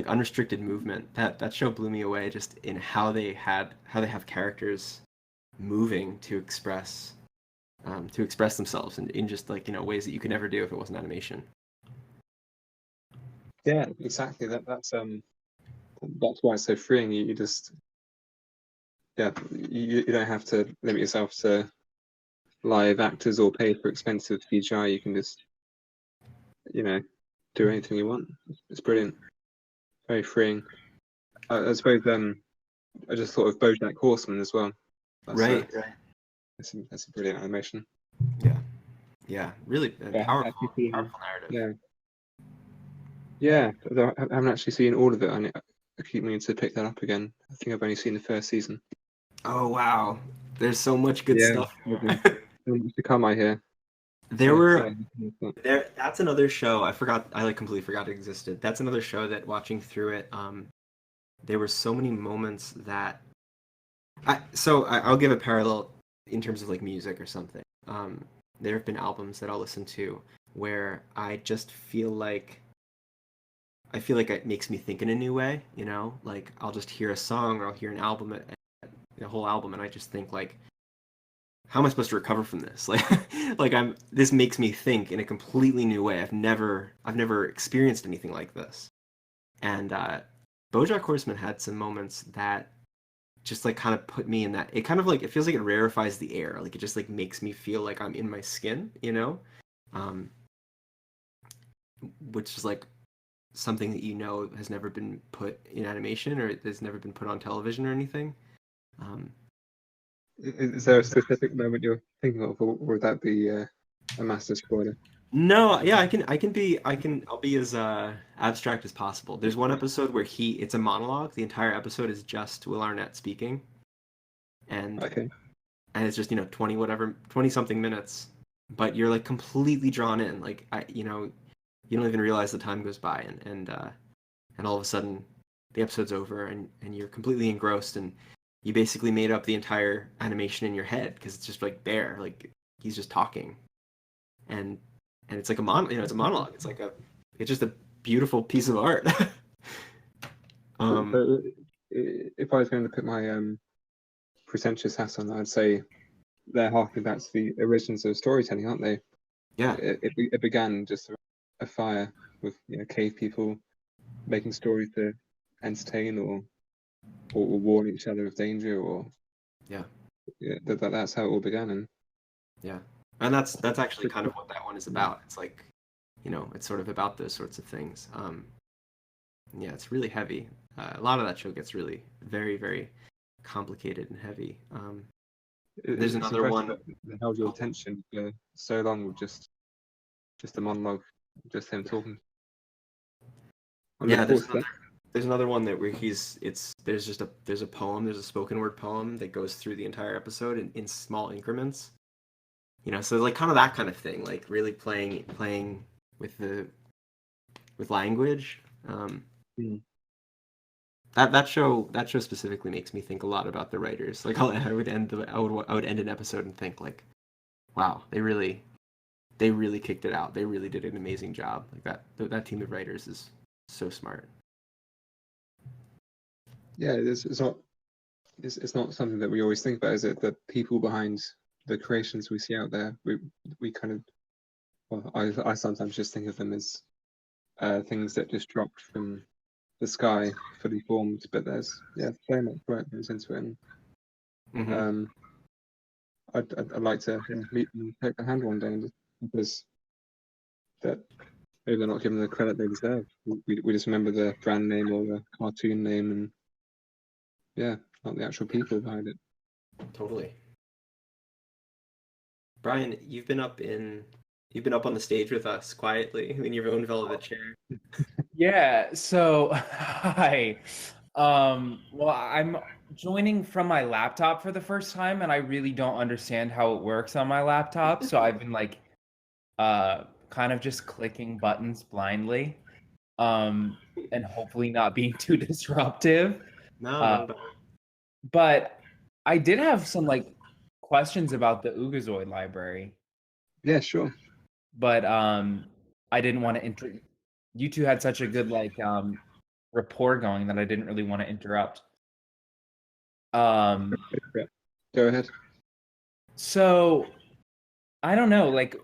unrestricted movement, that show blew me away just in how they have characters moving to express themselves in just like ways that you could never do if it wasn't animation. Yeah, exactly. That's why it's so freeing. You just you don't have to limit yourself to live actors or pay for expensive CGI. You can just do anything you want. It's brilliant. Very freeing. I suppose I just thought of BoJack Horseman as well. Right. That's a brilliant animation. Yeah. Yeah. Really Yeah, powerful, actually seen, powerful narrative. yeah, yeah. Although I haven't actually seen all of it. I keep meaning to pick that up again. I think I've only seen the first season. Oh wow, there's so much good Yeah, stuff. to come, I hear. There So, were that's another show I forgot. I like completely forgot it existed. That's another show that watching through it, there were so many moments that I'll give a parallel in terms of like music or something. There have been albums that I'll listen to where I feel like it makes me think in a new way. Like I'll just hear a song or I'll hear an album, a whole album, and I just think like, how am I supposed to recover from this? This makes me think in a completely new way. I've never experienced anything like this. And BoJack Horseman had some moments that just like kind of put me in that. It kind of like it feels like it rarefies the air. Like it just like makes me feel like I'm in my skin. Um, which is like something that has never been put in animation or has never been put on television or anything. is there a specific moment you're thinking of, or would that be a massive spoiler? No, yeah, I'll be as abstract as possible. There's one episode where it's a monologue. The entire episode is just Will Arnett speaking, and Okay. and it's just 20 something minutes, but you're like completely drawn in. Like you don't even realize the time goes by, and all of a sudden the episode's over, and you're completely engrossed, and you basically made up the entire animation in your head because it's just like there, like he's just talking, and it's like it's a monologue. It's just a beautiful piece of art. So, if I was going to put my pretentious hat on, I'd say they're harking back to the origins of storytelling, aren't they? Yeah, It began just a fire with cave people making stories to entertain or warn each other of danger, or yeah, that's how it all began. And yeah, and that's actually kind of what that one is about. It's like, it's sort of about those sorts of things. Yeah, it's really heavy. A lot of that show gets really very, very complicated and heavy. There's it's another impressive one. that they held your attention for so long with just a monologue, just him talking. I'm Yeah, looking forward to that. there's another one that where there's a poem, there's a spoken word poem that goes through the entire episode in small increments. So like kind of that kind of thing, like really playing with language. Mm. That show specifically makes me think a lot about the writers. Like I would end an episode and think like, wow, they really kicked it out. They really did an amazing job. Like that team of writers is so smart. Yeah, it's not something that we always think about, is it? The people behind the creations we see out there, we kind of, well, I sometimes just think of them as things that just dropped from the sky, fully formed. But there's so much work goes into it. And, Mm-hmm. I'd like to meet them and take their hand one day, and because that maybe they're not given the credit they deserve. We just remember the brand name or the cartoon name, and not the actual people behind it. Totally. Brian, you've been up on the stage with us quietly in your own velvet chair. Yeah, so hi. Well, I'm joining from my laptop for the first time, and I really don't understand how it works on my laptop. So I've been like kind of just clicking buttons blindly, and hopefully not being too disruptive. No. But I did have some like questions about the Oogazoid library, Yeah, sure. but I didn't want to you two had such a good like rapport going that I didn't really want to interrupt. Go ahead. So I don't know, like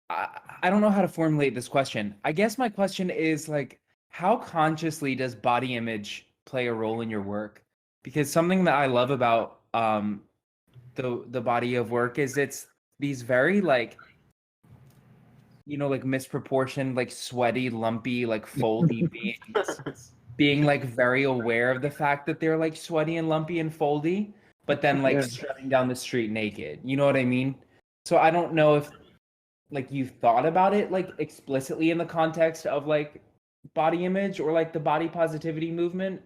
I don't know how to formulate this question. I guess my question is like, how consciously does body image play a role in your work? Because something that I love about the body of work is it's these very like like misproportioned, like sweaty, lumpy, like foldy beings being like very aware of the fact that they're like sweaty and lumpy and foldy, but then like Yeah. strutting down the street naked. You know what I mean? So I don't know if like you thought about it like explicitly in the context of like body image or like the body positivity movement.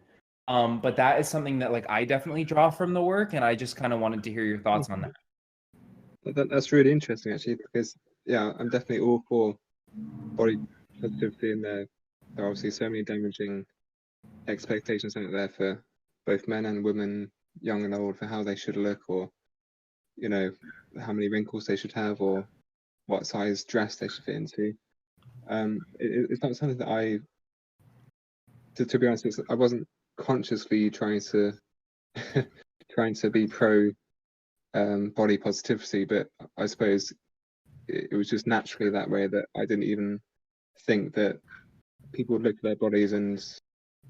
But that is something that like I definitely draw from the work, and I just kind of wanted to hear your thoughts on that. That's really interesting, actually, because yeah, I'm definitely all for body positivity, and there are obviously so many damaging expectations out there for both men and women, young and old, for how they should look, or how many wrinkles they should have, or what size dress they should fit into. It's not something that to be honest, I wasn't consciously trying to be pro body positivity, but I suppose it was just naturally that way, that I didn't even think that people would look at their bodies and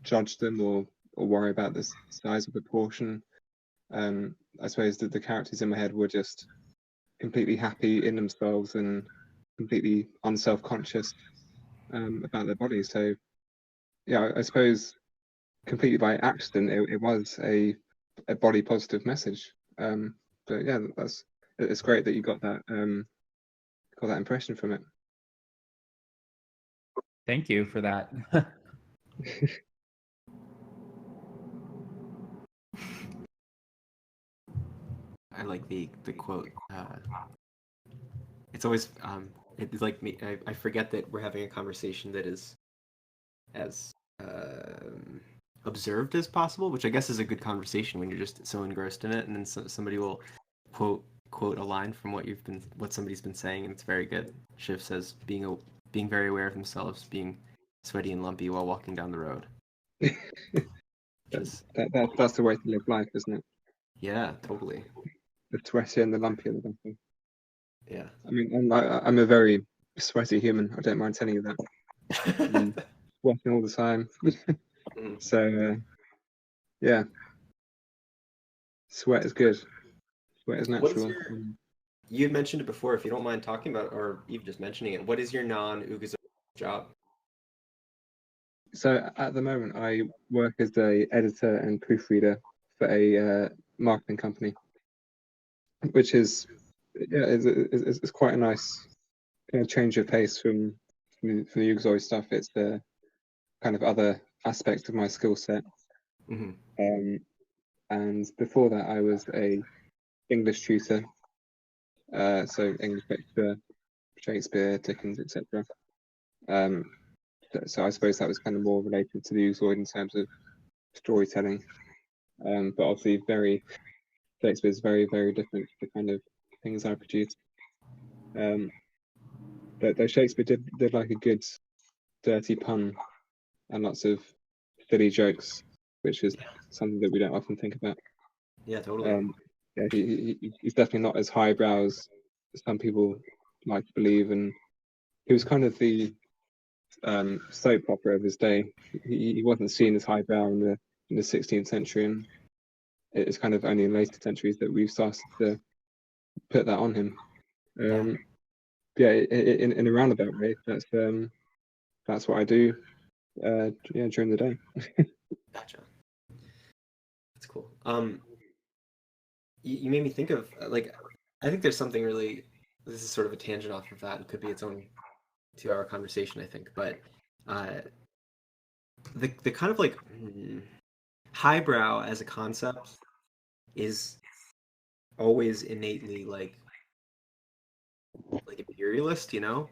judge them, or worry about the size of proportion. I suppose that the characters in my head were just completely happy in themselves and completely unself-conscious about their bodies. So yeah, I suppose completely by accident it was a body positive message. But yeah, it's great that you got that impression from it. Thank you for that. I like the quote. It's always it's like me. I forget that we're having a conversation that is as observed as possible, which I guess is a good conversation when you're just so engrossed in it, and then somebody will quote a line from what somebody's been saying, and it's very good. Shiv says being very aware of themselves, being sweaty and lumpy while walking down the road. That's the way to live life, isn't it? Yeah, totally. The sweaty and the lumpy and the lumpy. Yeah. I mean, I'm a very sweaty human. I don't mind telling you that. Sweating all the time. So yeah, sweat is good. Sweat is natural. You had mentioned it before. If you don't mind talking about it, or even just mentioning it, what is your non-Oogazoid job? So at the moment, I work as a editor and proofreader for a marketing company, which is it's quite a nice kind of change of pace from the Oogazoid stuff. It's the kind of other aspect of my skill set. Mm-hmm. And before that, I was a English tutor, so English lecturer, Shakespeare, Dickens, etc. So I suppose that was kind of more related to the Oogazoid in terms of storytelling. But obviously, Shakespeare is very, very different to the kind of things I produce. But Shakespeare did like a good dirty pun and lots of silly jokes, which is something that we don't often think about. Yeah, totally. Yeah, he's definitely not as highbrow as some people like to believe, and he was kind of the soap opera of his day. He wasn't seen as highbrow in the 16th century, and it's kind of only in later centuries that we've started to put that on him. Yeah, in a roundabout way, that's what I do. During the day. Gotcha. That's cool. you made me think of like I think there's something really. This is sort of a tangent off of that. It could be its own 2-hour conversation, I think. But uh, the kind of like highbrow as a concept is always innately like imperialist, you know,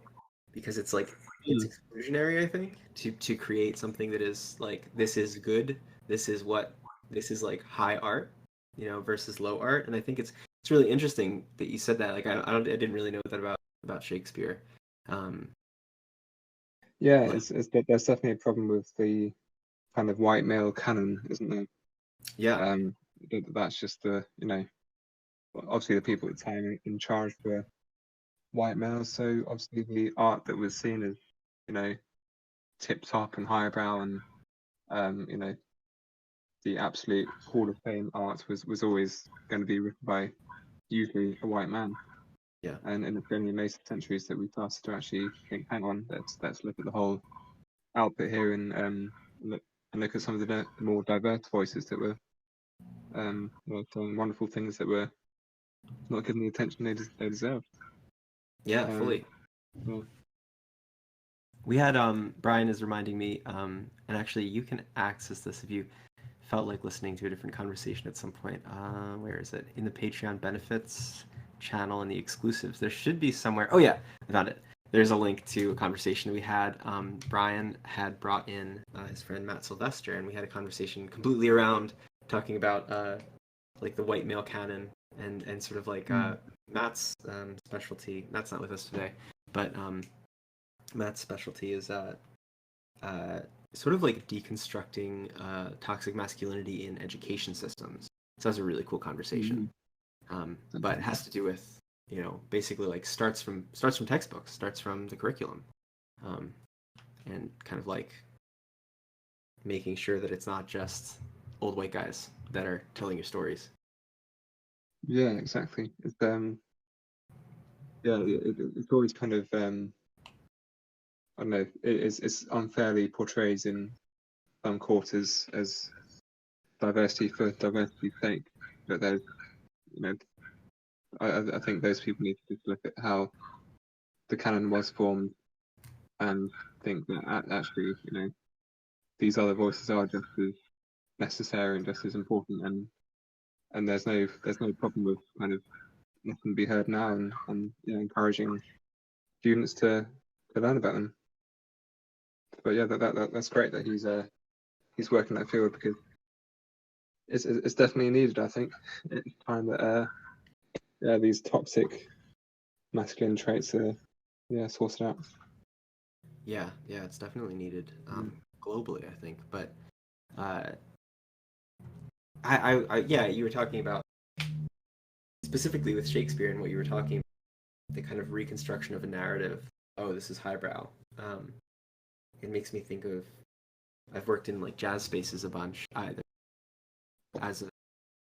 because it's like it's exclusionary. I think to create something that is like this is good, this is like high art, you know, versus low art. And I think it's really interesting that you said that. Like I didn't really know that about Shakespeare. Yeah, Like, there's definitely a problem with the kind of white male canon, isn't there? yeah, That's just the, you know, obviously the people at the time in charge were white males, so obviously the art that was seen as, you know, tip top and highbrow and you know, the absolute Hall of Fame art was always going to be written by usually a white man. yeah, And it's only in later centuries that we started to actually think, hang on, let's look at the whole output here and look at some of the more diverse voices that were you know, doing wonderful things that were not given the attention they deserved. yeah, Um, fully. yeah. We had Brian is reminding me, and actually you can access this if you felt like listening to a different conversation at some point. Where is it? In the Patreon benefits channel and the exclusives. There should be somewhere. Oh yeah, I found it. There's a link to a conversation we had. Brian had brought in his friend Matt Sylvester, and we had a conversation completely around talking about like the white male canon and sort of like Matt's specialty. Matt's not with us today, but Matt's specialty is sort of like deconstructing toxic masculinity in education systems. So that's a really cool conversation. But it has to do with, you know, basically like starts from textbooks, starts from the curriculum, and kind of like making sure that it's not just old white guys that are telling your stories. Yeah, exactly. It's it's always kind of I don't know. It's unfairly portrayed in some quarters as diversity for diversity's sake, but there's, you know, I think those people need to just look at how the canon was formed and think that actually, you know, these other voices are just as necessary and just as important, and there's no problem with kind of letting them be heard now and you know, encouraging students to learn about them. But yeah, that's great that he's working that field because it's definitely needed. I think it's time that yeah, these toxic masculine traits are sorted out. Yeah, it's definitely needed globally, I think. But yeah, you were talking about specifically with Shakespeare and what you were talking about, the kind of reconstruction of a narrative. Oh, this is highbrow. It makes me think of I've worked in like jazz spaces a bunch, either as a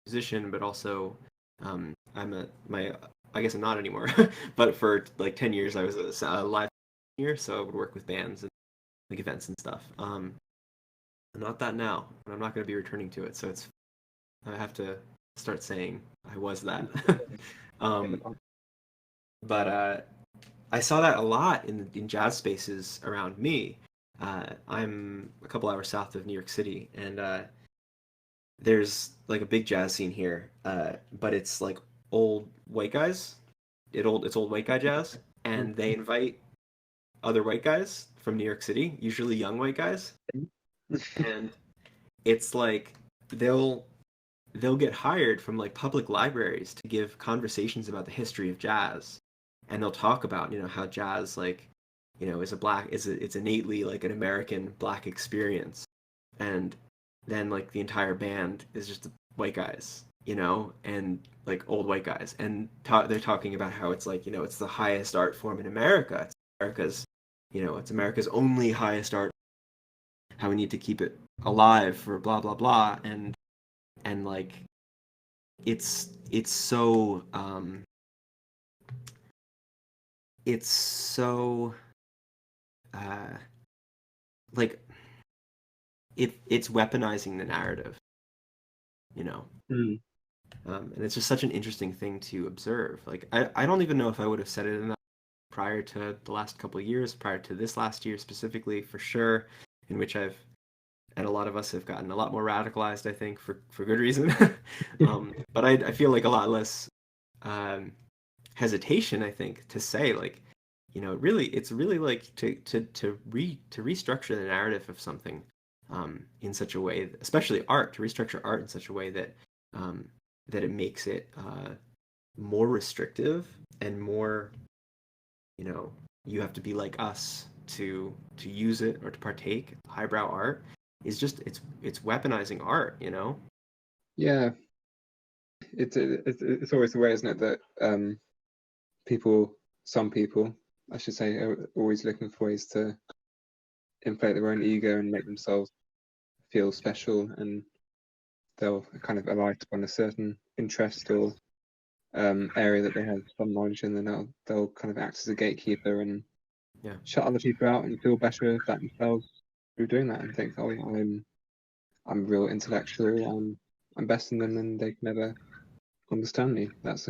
musician, but also I guess I'm not anymore, but for like 10 years I was a live engineer, so I would work with bands and like events and stuff. I'm not that now, and I'm not going to be returning to it, so I have to start saying I was that. But I saw that a lot in jazz spaces around me. I'm a couple hours south of New York City, and there's like a big jazz scene here, but it's like old white guys. It's old white guy jazz, and they invite other white guys from New York City, usually young white guys, and it's like they'll get hired from like public libraries to give conversations about the history of jazz, and they'll talk about, you know, how jazz, like, you know, it's innately like an American black experience, and then like the entire band is just white guys, you know, and like old white guys, and they're talking about how it's like, you know, it's the highest art form in America. It's America's only highest art. How we need to keep it alive for blah blah blah, and like it's so it's so uh like it's weaponizing the narrative, you know. And it's just such an interesting thing to observe. Like I don't even know if I would have said it enough prior to the last couple of years, prior to this last year specifically, for sure, in which I've and a lot of us have gotten a lot more radicalized, I think, for good reason. But I feel like a lot less um, hesitation, I think, to say like, really, it's really like to restructure the narrative of something in such a way, especially art, to restructure art in such a way that that it makes it more restrictive and more, you have to be like us to use it or to partake. Highbrow art is just it's weaponizing art. Yeah, it's always the way, isn't it, that some people, I should say, are always looking for ways to inflate their own ego and make themselves feel special, and they'll kind of alight upon a certain interest or area that they have some knowledge in, then they'll kind of act as a gatekeeper and Yeah. shut other people out and feel better about themselves through doing that, and think, oh, yeah, I'm a real intellectual, I'm better than them, and they can never understand me. That's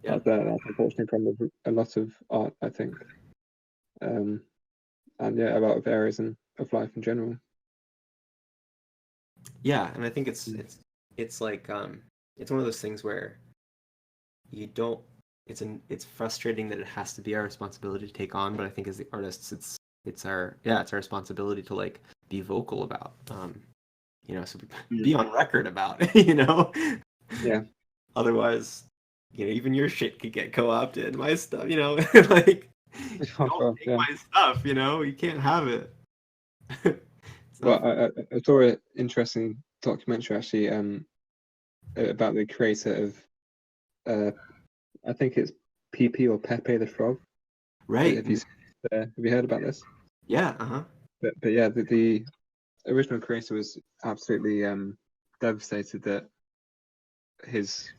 Yeah. that's unfortunately from a lot of art, I think, and yeah, a lot of areas of life in general. Yeah, and I think it's like it's one of those things where you don't it's frustrating that it has to be our responsibility to take on, but I think as the artists it's our responsibility to like be vocal about so be on record about Yeah. Otherwise, even your shit could get co-opted, my stuff, like don't take Yeah. my stuff, you can't have it. Well, I saw an interesting documentary actually about the creator of I think it's PP or Pepe the Frog. Right. Have you heard about this? Yeah, uh-huh. But yeah, the original creator was absolutely devastated that his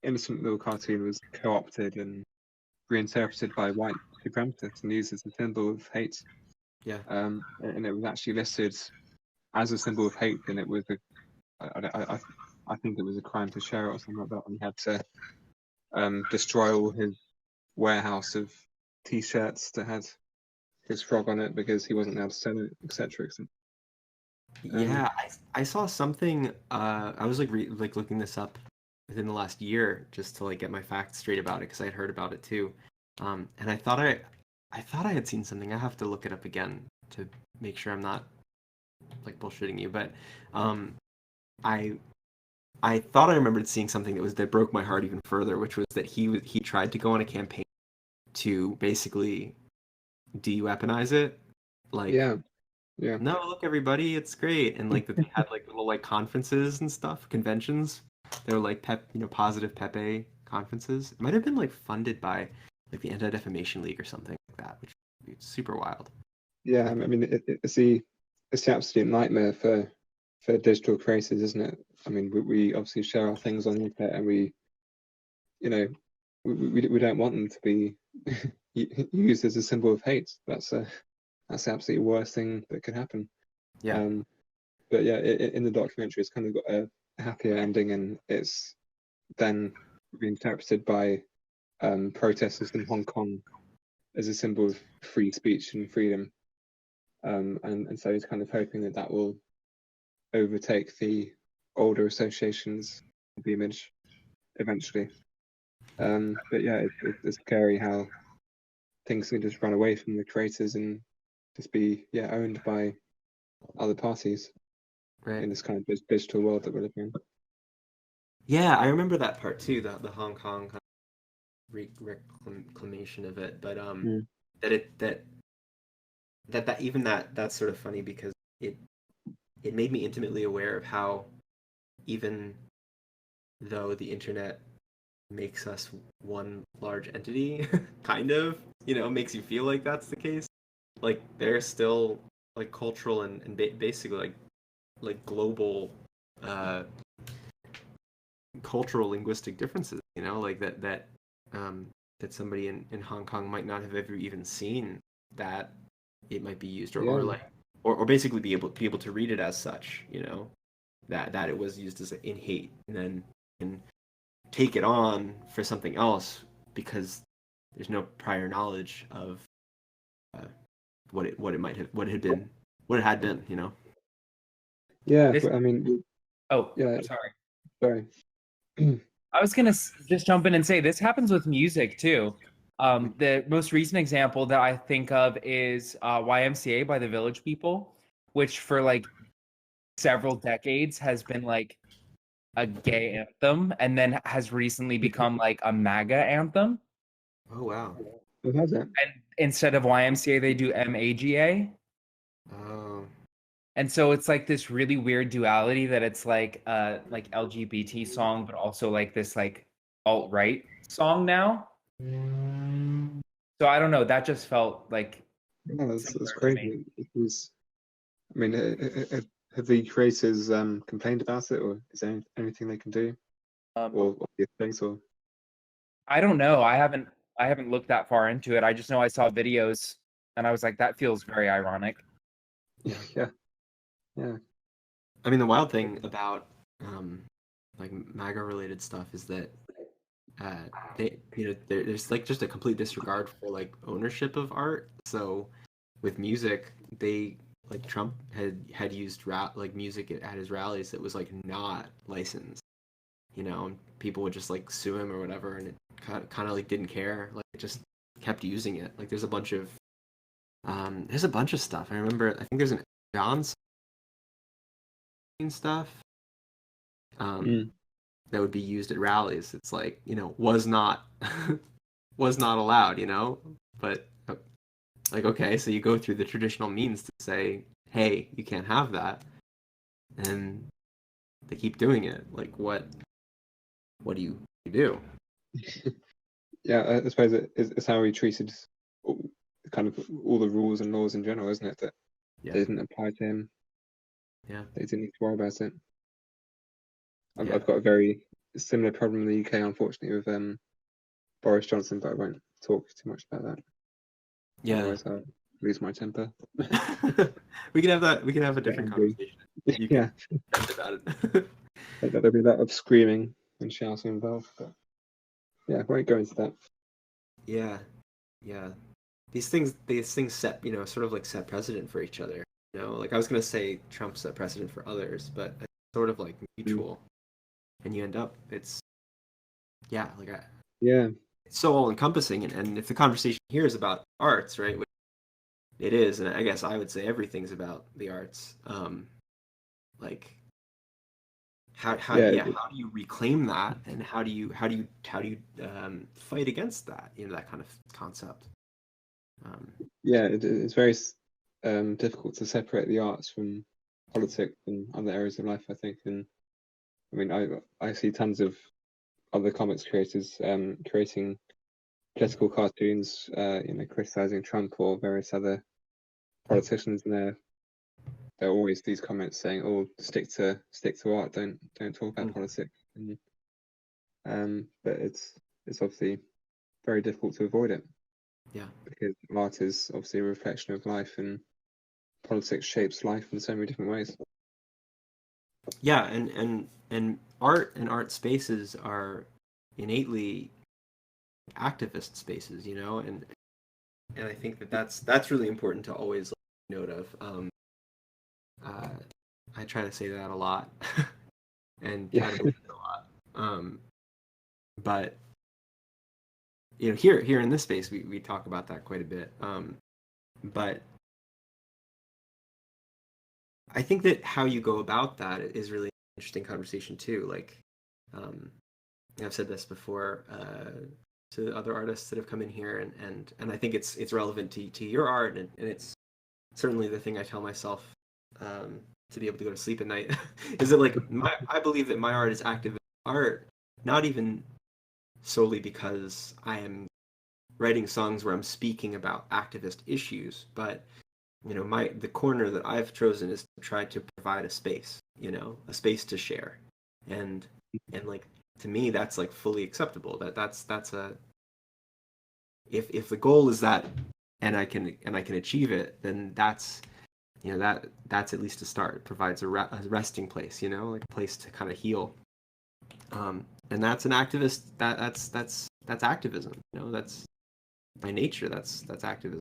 innocent little cartoon was co-opted and reinterpreted by white supremacists and used as a symbol of hate. Yeah. And it was actually listed as a symbol of hate, and it was I think it was a crime to share it or something like that, and he had to destroy all his warehouse of T-shirts that had his frog on it because he wasn't allowed to sell it, etc. Yeah, I saw something. I was like looking this up within the last year just to like get my facts straight about it because I had heard about it too. And I thought I had seen something. I have to look it up again to make sure I'm not like bullshitting you. But I I thought I remembered seeing something that broke my heart even further, which was that he tried to go on a campaign to basically de-weaponize it. Like, Yeah. no, look, everybody, it's great, and like that they had like little like conferences and stuff, conventions. They were like positive Pepe conferences. It might have been like funded by like the Anti-Defamation League or something like that, which would be super wild. Yeah, I mean, it's the absolute nightmare for digital creators, isn't it? I mean, we obviously share our things on the internet, and we don't want them to be used as a symbol of hate. That's the absolute worst thing that could happen. Yeah. But yeah, in the documentary, it's kind of got a happier ending, and it's then reinterpreted by protesters in Hong Kong as a symbol of free speech and freedom. And so he's kind of hoping that will overtake the older associations of the image eventually. But yeah, it's scary how things can just run away from the creators and just be owned by other parties in this kind of digital world that we're living in. Yeah, I remember that part too, the Hong Kong kind of reclamation of it, but that's sort of funny because it made me intimately aware of how even though the internet makes us one large entity, kind of, makes you feel like that's the case. Like there's still like cultural and basically like global cultural linguistic differences, like that somebody in Hong Kong might not have ever even seen that it might be used or basically be able to read it as such, that it was used as in hate, and then can take it on for something else because there's no prior knowledge of what it had been, you know. Yeah, This- but I mean, Oh, yeah, sorry. sorry. I was gonna just jump in and say this happens with music too. The most recent example that I think of is YMCA by the Village People, which for like several decades has been like a gay anthem and then has recently become like a MAGA anthem. Oh wow. Who has it? And instead of YMCA, they do MAGA. Oh. And so it's like this really weird duality that it's like LGBT song, but also like this like alt-right song now. So I don't know. That just felt like Yeah, that's similar to me. crazy. Because I mean, have the creators complained about it, or is there anything they can do, or the things, or I don't know. I haven't looked that far into it. I just know I saw videos and I was like, that feels very ironic. yeah, yeah, I mean, the wild thing about like MAGA related stuff is that there's like just a complete disregard for like ownership of art. So with music, they like Trump had used like music at his rallies that was like not licensed, you know, and people would just like sue him or whatever, and it kind of like didn't care, like it just kept using it. Like there's a bunch of stuff. I remember, I think there's an John's stuff that would be used at rallies. It's like, you know, was not was not allowed, you know, but like, okay, so you go through the traditional means to say, hey, you can't have that, and they keep doing it. Like, what do you do? yeah. I suppose it's how he treated kind of all the rules and laws in general, isn't it? That Yeah. they didn't apply to him. Yeah. They didn't need to worry about it. Yeah. I've got a very similar problem in the UK, unfortunately, with Boris Johnson, but I won't talk too much about that. Yeah. Otherwise, I'll lose my temper. We can have that. We can have a different angry. conversation. You Yeah, can vent about it. there'll be a lot of screaming and shouting involved, but yeah, I won't go into that. Yeah. Yeah. These things set, you know, sort of like set precedent for each other. You know, like I was gonna say Trump set precedent for others, but it's sort of like mutual. And you end up, it's like Yeah, it's so all encompassing. And if the conversation here is about arts, right? Which it is, and I guess I would say everything's about the arts. Like how yeah, how do you reclaim that, and how do you fight against that, you know, that kind of concept. yeah. It's very difficult to separate the arts from politics and other areas of life, I think. And I mean, I see tons of other comics creators creating political cartoons, you know, criticizing Trump or various other politicians, and there are always these comments saying, "Oh, stick to art. Don't talk about politics." But it's obviously very difficult to avoid it. Yeah. Because art is obviously a reflection of life, and politics shapes life in so many different ways. Yeah, and art and art spaces are innately activist spaces, you know, and I think that's really important to always note of. I try to say that a lot, and try to believe it a lot. But you know, here in this space, we talk about that quite a bit. But I think that how you go about that is really an interesting conversation too. Like, I've said this before to other artists that have come in here, and I think it's relevant to your art, and it's certainly the thing I tell myself to be able to go to sleep at night. Is that like I believe that my art is activist art, not even solely because I am writing songs where I'm speaking about activist issues, but you know, the corner that I've chosen is to try to provide a space, you know, a space to share, and like, to me that's like fully acceptable. That's a, if the goal is that, and I can achieve it, then that's, you know, that's at least a start. It provides a resting place, you know, like a place to kind of heal. And that's an activist. That's activism. You know, that's by nature. That's activism,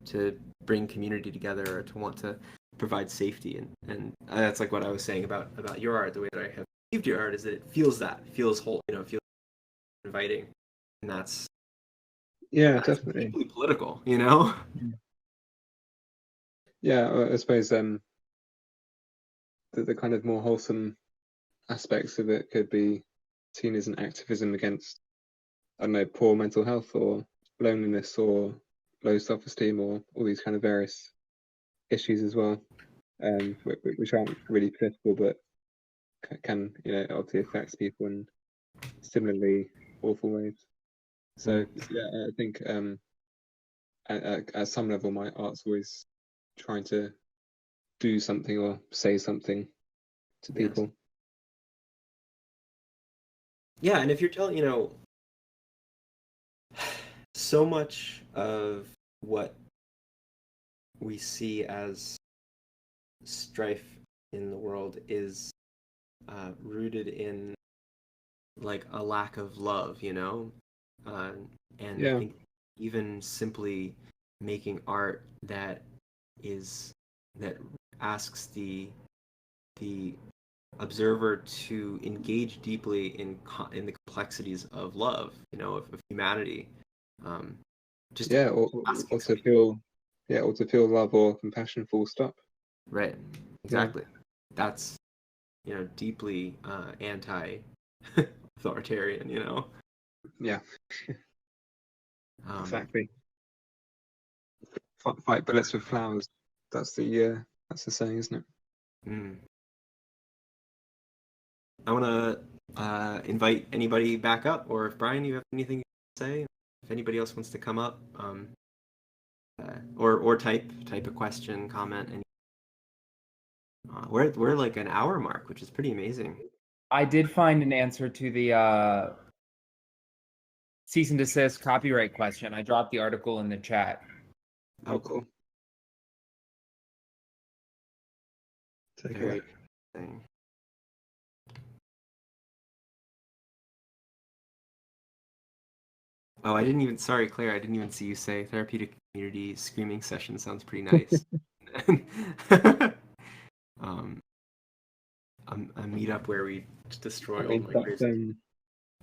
to bring community together, or to want to provide safety, and that's like what I was saying about your art. The way that I have perceived your art is that it feels whole. You know, it feels inviting, and that's definitely. deeply political. You know. Yeah, I suppose the kind of more wholesome aspects of it could be seen as an activism against, I don't know, poor mental health or loneliness or low self-esteem or all these kind of various issues as well, which aren't really political but can, you know, obviously affect people in similarly awful ways. So yeah, I think at some level my art's always trying to do something or say something to people. Yeah, and if you're telling, so much of what we see as strife in the world is rooted in like a lack of love, and I think even simply making art that asks the observer to engage deeply in the complexities of love, of humanity. Just or to feel love or compassion, full stop. Right, exactly. That's deeply anti-authoritarian. Yeah, Um, exactly. Fight bullets with flowers. That's the saying, isn't it? I want to invite anybody back up, or if Brian, you have anything to say, if anybody else wants to come up, or type a question, comment. We're like an hour mark, which is pretty amazing. I did find an answer to the cease and desist copyright question. I dropped the article in the chat. Oh, cool. Take Very it. interesting. Oh, sorry, Claire, I didn't even see you say therapeutic community screaming session sounds pretty nice. A meetup where we destroy old libraries.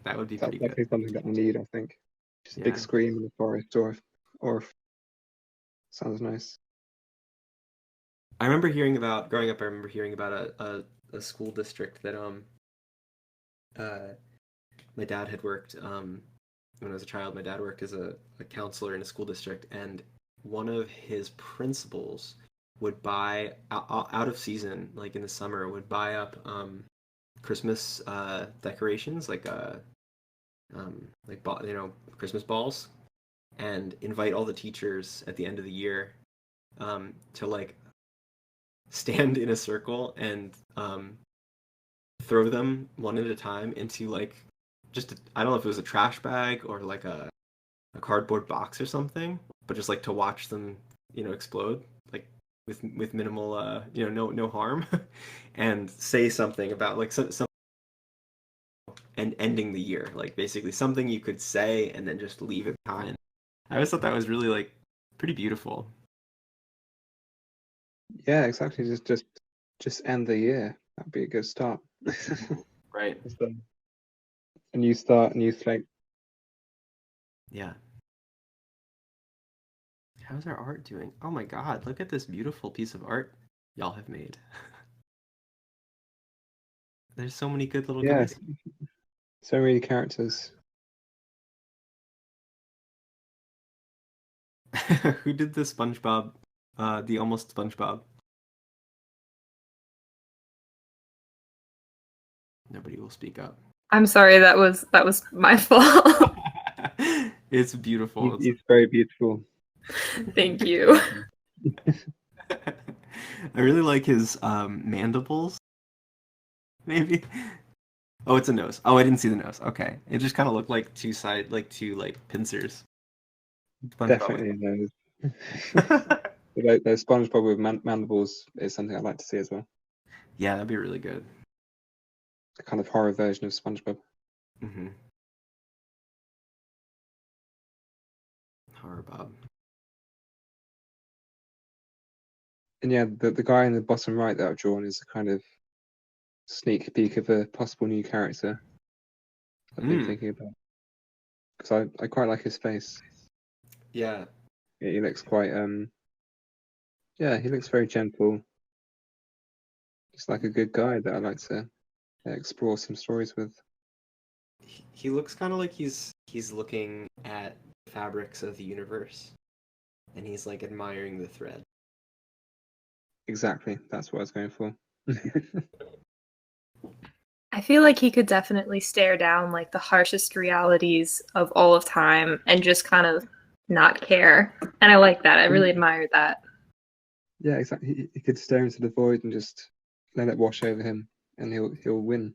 That would be pretty good. That's something that I need, I think. Just a big scream in the forest, or sounds nice. I remember hearing about growing up. I remember hearing about a school district that my dad had worked when I was a child. My dad worked as a counselor in a school district, and one of his principals would buy out of season, like in the summer, would buy up Christmas decorations, like Christmas balls, and invite all the teachers at the end of the year to like stand in a circle and throw them one at a time into like I don't know if it was a trash bag or like a cardboard box or something, but just like to watch them explode like with minimal no harm and say something about like some and ending the year, like basically something you could say and then just leave it behind. I always thought that was really like pretty beautiful. Yeah, exactly. Just end the year. That'd be a good start. Right. A new start, a new slate. Yeah. How's our art doing? Oh my god, look at this beautiful piece of art y'all have made. There's so many good little guys. So many characters. Who did the SpongeBob, the almost SpongeBob? Nobody will speak up. I'm sorry, that was my fault. It's beautiful. It's very beautiful. Thank you. I really like his mandibles. Maybe. Oh, it's a nose. Oh, I didn't see the nose. Okay, it just kind of looked like two pincers. Definitely a nose. Those SpongeBob with mandibles is something I'd like to see as well. Yeah, that'd be really good. a kind of horror version of SpongeBob. Mm-hmm. Horror Bob. And yeah, the guy in the bottom right that I've drawn is a kind of sneak peek of a possible new character I've been thinking about. Because I quite like his face. Yeah. He looks quite yeah, he looks very gentle. Just like a good guy that I like to explore some stories with. He looks kind of like he's looking at the fabrics of the universe, and he's like admiring the thread. Exactly, that's what I was going for. I feel like he could definitely stare down like the harshest realities of all of time and just kind of not care. And I like that. I really admire that. Yeah, exactly. He could stare into the void and just let it wash over him, and he'll win.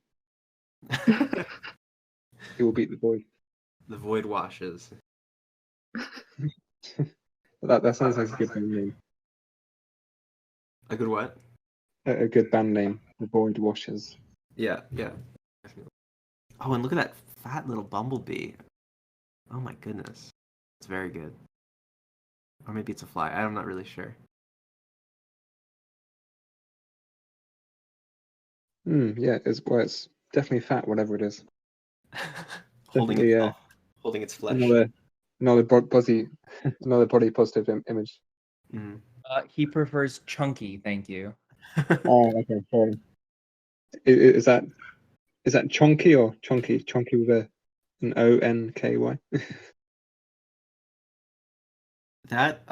He will beat the void. The void washes. That sounds like a good band name. A good what? A good band name. The Void Washers. Yeah, yeah. Definitely. Oh, and look at that fat little bumblebee. Oh my goodness. It's very good. Or maybe it's a fly. I'm not really sure. Yeah, it's definitely fat, whatever it is. Holding Definitely, itself. Holding its flesh. Another body positive image. Mm. He prefers chunky, thank you. Oh, okay, sorry. Is that chonky or chonky? Chonky with an ONKY? That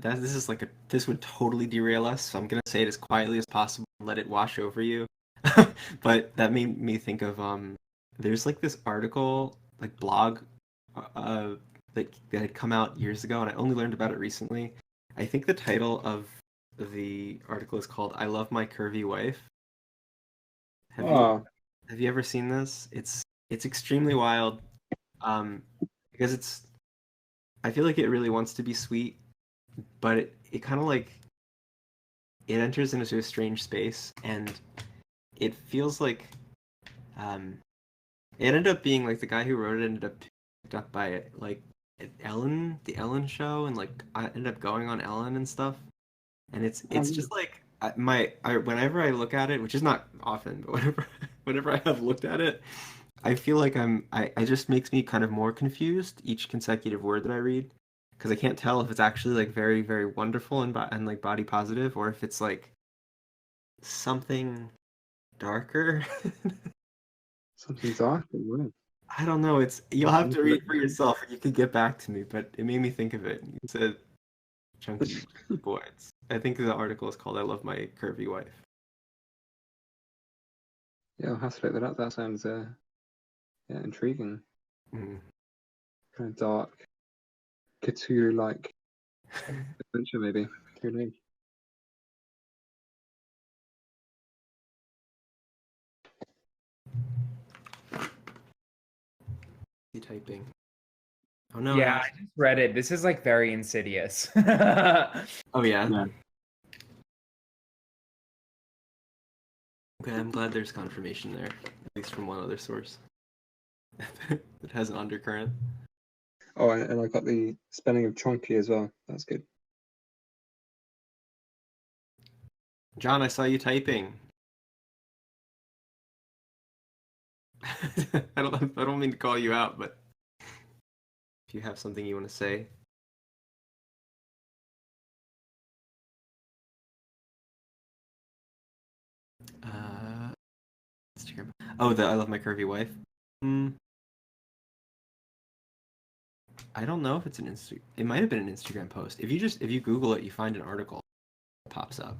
this is like this would totally derail us, so I'm gonna say it as quietly as possible and let it wash over you. But that made me think of there's like this article, like blog that had come out years ago, and I only learned about it recently. I think the title of the article is called "I Love My Curvy Wife." Have you ever seen this? It's extremely wild, because I feel like it really wants to be sweet, but it kind of like it enters into a strange space, and it feels like it ended up being like the guy who wrote it ended up picked up by like the Ellen show, and like I ended up going on Ellen and stuff, and it's just like whenever I look at it, which is not often, but whenever I have looked at it, I feel like I just makes me kind of more confused each consecutive word that I read, because I can't tell if it's actually like very, very wonderful and like body positive, or if it's like something darker. Something dark. Weird. I don't know. You'll have to read for yourself, and you could get back to me. But it made me think of it. It said chunky boys. I think the article is called "I Love My Curvy Wife." Yeah, I'll have to look that up. That sounds intriguing. Mm. Kind of dark, Cthulhu-like adventure, maybe. Who knows? Typing. Oh no. Yeah, I just read it. This is like very insidious. Oh yeah. Yeah. Okay, I'm glad there's confirmation there, at least from one other source. It has an undercurrent. Oh, and I got the spelling of chonky as well. That's good. John, I saw you typing. I don't mean to call you out, but if you have something you want to say. Instagram. Oh, I love my curvy wife. I don't know if it's an Insta. It might have been an Instagram post. If you Google it, you find an article that pops up.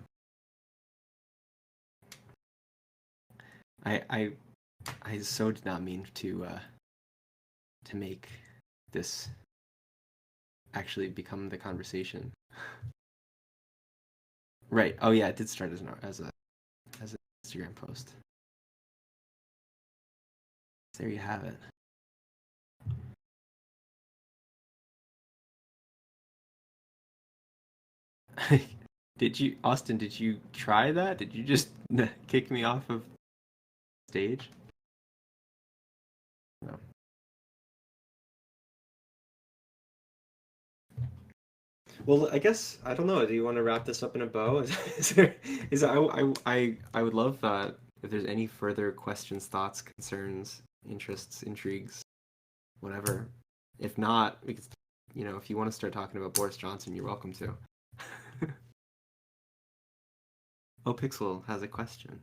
I so did not mean to make this actually become the conversation. Right. Oh yeah, it did start as an Instagram post. There you have it. Austin, did you try that? Did you just kick me off of stage. No. Well, I guess I don't know. Do you want to wrap this up in a bow? I would love if there's any further questions, thoughts, concerns, interests, intrigues, whatever. If not, we could, if you want to start talking about Boris Johnson, you're welcome to. Oh, Pixel has a question.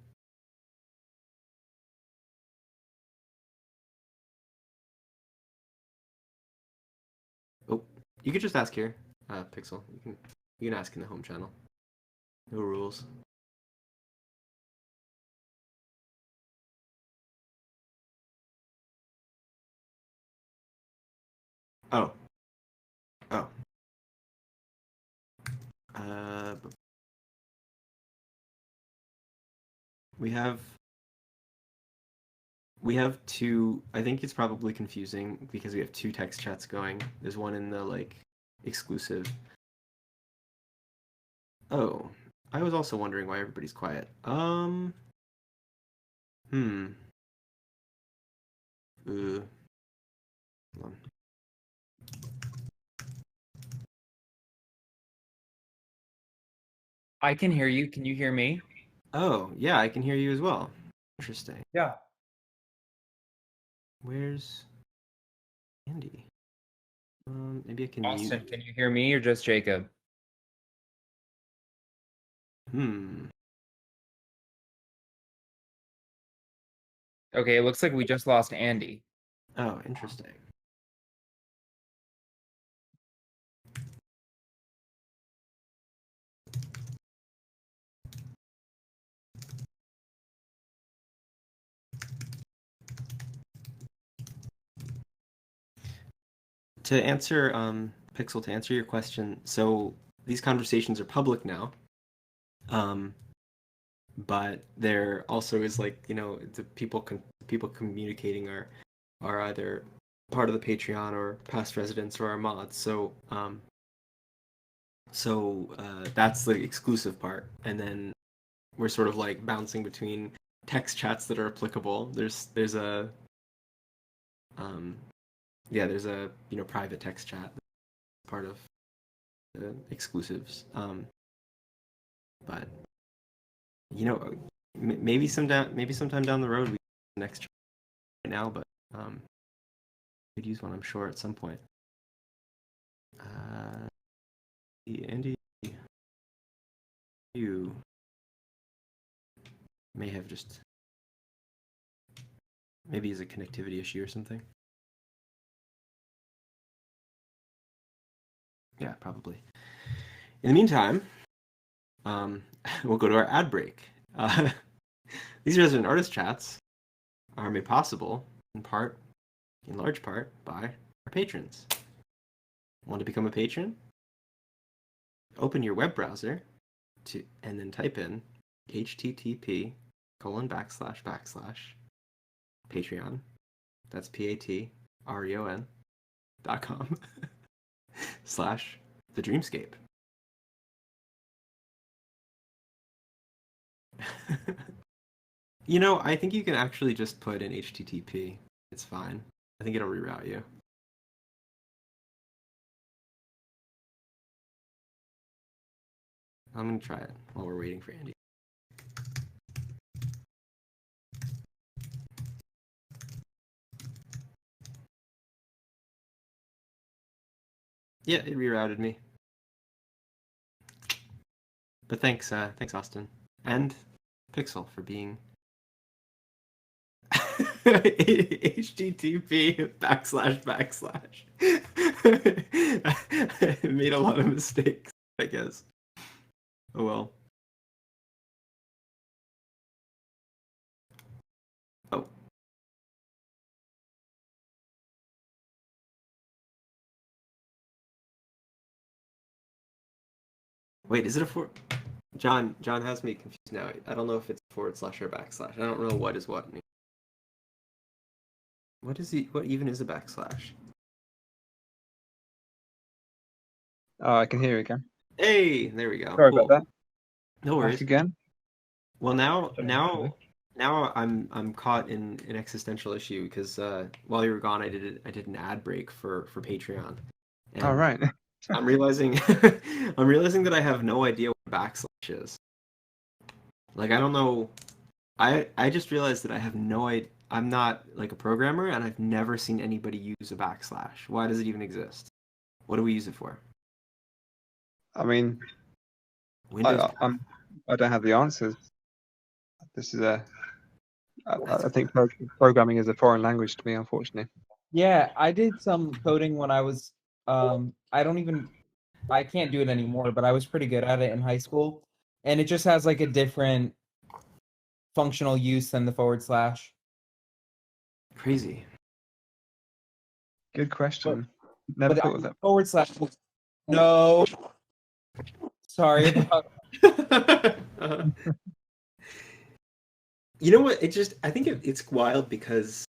Oh, you could just ask here, Pixel. You can ask in the home channel. No rules. Oh. Oh. We have two. I think it's probably confusing because we have two text chats going. There's one in the exclusive. Oh, I was also wondering why everybody's quiet. Hmm. Hold on. I can hear you. Can you hear me? Oh, yeah, I can hear you as well. Interesting. Yeah. Where's Andy? Maybe I can Austin, mute. can you hear me or just Jacob? Okay, it looks like we just lost Andy. Oh, interesting. To answer, Pixel, to answer your question, so these conversations are public now, but there also is the people communicating are either part of the Patreon or past residents or our mods. So that's the exclusive part, and then we're sort of bouncing between text chats that are applicable. There's a there's a private text chat that's part of the exclusives. But maybe sometime down the road we next chat right now, but could use one, I'm sure, at some point. Andy, you may have just maybe is a connectivity issue or something. Yeah, probably. In the meantime, we'll go to our ad break. These resident artist chats are made possible in large part, by our patrons. Want to become a patron? Open your web browser and then type in http:// that's patreon.com / the dreamscape. I think you can actually just put in HTTP. It's fine. I think it'll reroute you. I'm going to try it while we're waiting for Andy. Yeah, it rerouted me. But thanks Austin. And Pixel for being http / I made a lot of mistakes, I guess. Oh well. Oh. Wait, is it a for? John has me confused now. I don't know if it's / or /. I don't know what is what. What even is a backslash? Oh, I can hear you again. Hey, there we go. Sorry Cool. about that. No worries. Back again. Well, now now I'm caught in an existential issue because while you were gone, I did an ad break for Patreon, All and right. I'm realizing I'm realizing that I have no idea what backslash is. Like I don't know. I just realized that I have no idea. I'm not like a programmer, and I've never seen anybody use a backslash. Why does it even exist? What do we use it for? I mean, Windows. I don't have the answers. This is That's I think programming is a foreign language to me, unfortunately. Yeah, I did some coding when I was I can't do it anymore, but I was pretty good at it in high school. And it just has like a different functional use than the forward slash. crazy. Good question. Never But thought of that. forward slash no. Sorry about Uh, you know what? I think it's wild because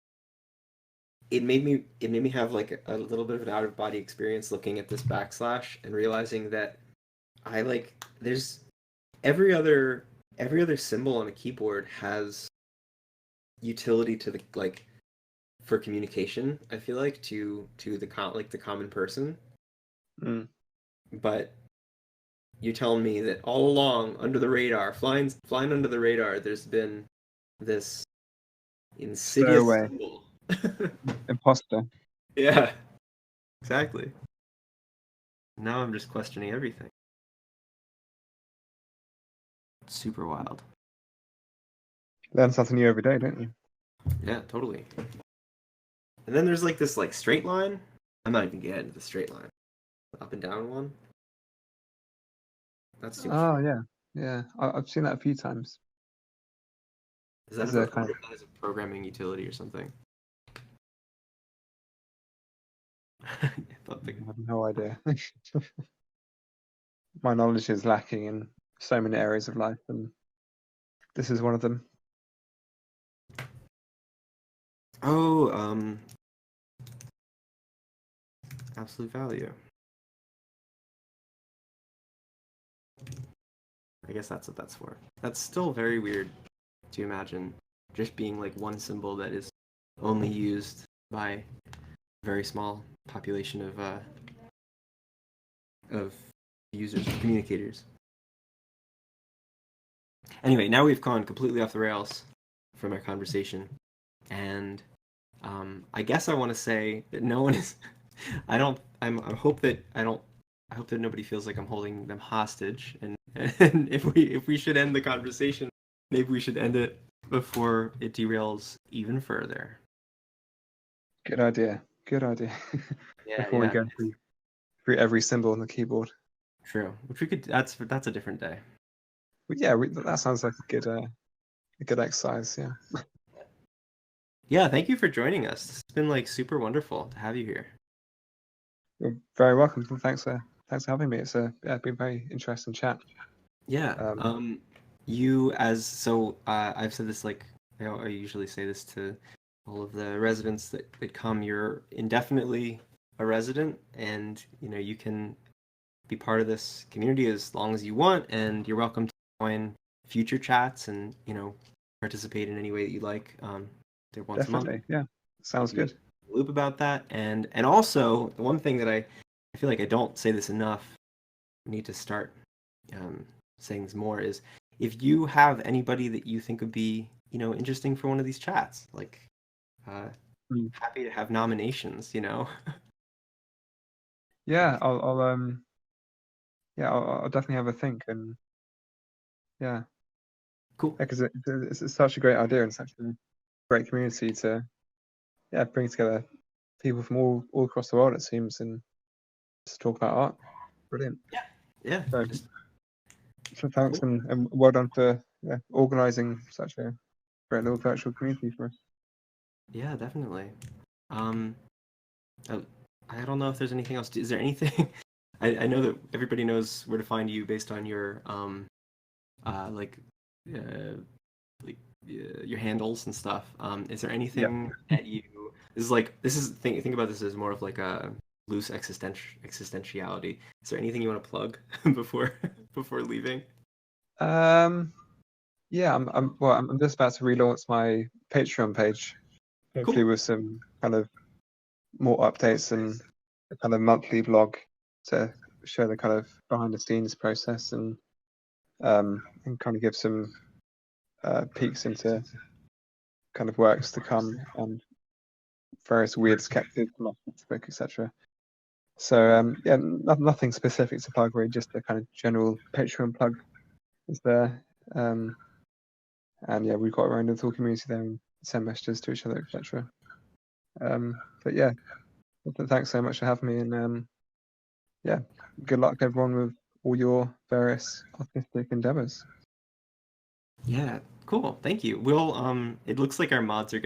it made me have like a little bit of an out of body experience looking at this backslash and realizing that I like there's every other symbol on a keyboard has utility to the like for communication. I feel like to the common person, Mm. but you're telling me that all along under the radar, flying under the radar, there's been this insidious Stowaway. symbol. Imposter. Yeah, exactly. Now I'm just questioning everything. Super wild. Learn something new every day, don't you? Yeah, totally. And then there's like this like straight line. I'm not even getting into the straight line. Up and down one. That's too much. Oh yeah, yeah. I've seen that a few times. Is that Is there I kind wonder if that is a programming utility or something? I thought I have no idea. My knowledge is lacking in so many areas of life, and this is one of them. Oh, absolute value. I guess that's what that's for. That's still very weird to imagine just being like one symbol that is only used by a very small population of users, communicators. Anyway, now we've gone completely off the rails from our conversation, and I guess I want to say that no one is. I don't. I hope that I don't. I hope that nobody feels like I'm holding them hostage. And if we should end the conversation, maybe we should end it before it derails even further. Good idea. Good idea. Yeah, Before we yeah. go through every symbol on the keyboard. True. Which we could. That's a different day. But yeah, that sounds like a good exercise. Yeah. Yeah. Thank you for joining us. It's been like super wonderful to have you here. You're very welcome. Thanks for having me. It's been a very interesting chat. Yeah. I've said this like I usually say this to all of the residents that come. You're indefinitely a resident, and you can be part of this community as long as you want, and you're welcome to join future chats and participate in any way that you like. They're once a month. Definitely. Yeah. Sounds Keep you good. in the loop about that, and also the one thing that I feel like I don't say this enough. I need to start saying this more is if you have anybody that you think would be interesting for one of these chats, like happy to have nominations. Yeah, I'll definitely have a think, and yeah, Cool. because it's such a great idea and such a great community to bring together people from all across the world, it seems, and just talk about art. Brilliant. Yeah. So thanks, Cool. and well done for organizing such a great little virtual community for us. Yeah, definitely. I don't know if there's anything else. Is there anything? I know that everybody knows where to find you based on your your handles and stuff. Is there anything that you? Think about this as more of like a loose existentiality. Is there anything you want to plug before leaving? Yeah, Yeah, I'm just about to relaunch my Patreon page, hopefully Cool. with some kind of more updates and a kind of monthly blog to show the kind of behind the scenes process and kind of give some peeks into kind of works to come and various weird sketches from off the book, etc. So yeah, nothing specific to plug, really, just a kind of general Patreon plug is there. And yeah, we've got our own little community there and send messages to each other, etc. But yeah, thanks so much for having me, and yeah, good luck everyone with all your various artistic endeavors. Yeah, cool. Thank you. We'll it looks like our mods are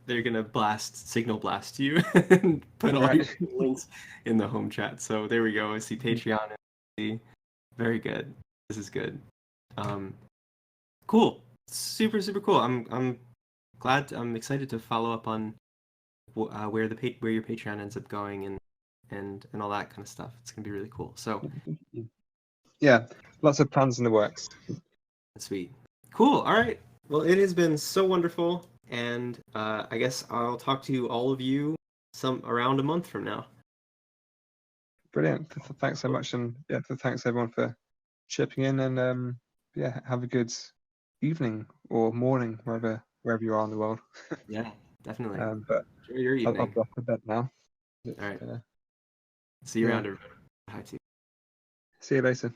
they're gonna signal blast you and put all your Right. links in the home chat. So there we go. I see Patreon. I see. Very good. This is good. Um, cool. Super, super cool. I'm glad. I'm excited to follow up on where your Patreon ends up going and all that kind of stuff. It's gonna be really cool. So Yeah, lots of plans in the works. sweet. Cool. All right. Well, it has been so wonderful, and I guess I'll talk to all of you around a month from now. Brilliant. Thanks so much, and yeah, thanks everyone for chipping in, and yeah, have a good evening or morning wherever you are in the world. Yeah, definitely. But Enjoy your I'll evening. be off to bed now. All right. Uh, See you yeah. around, everybody. Bye. See you later.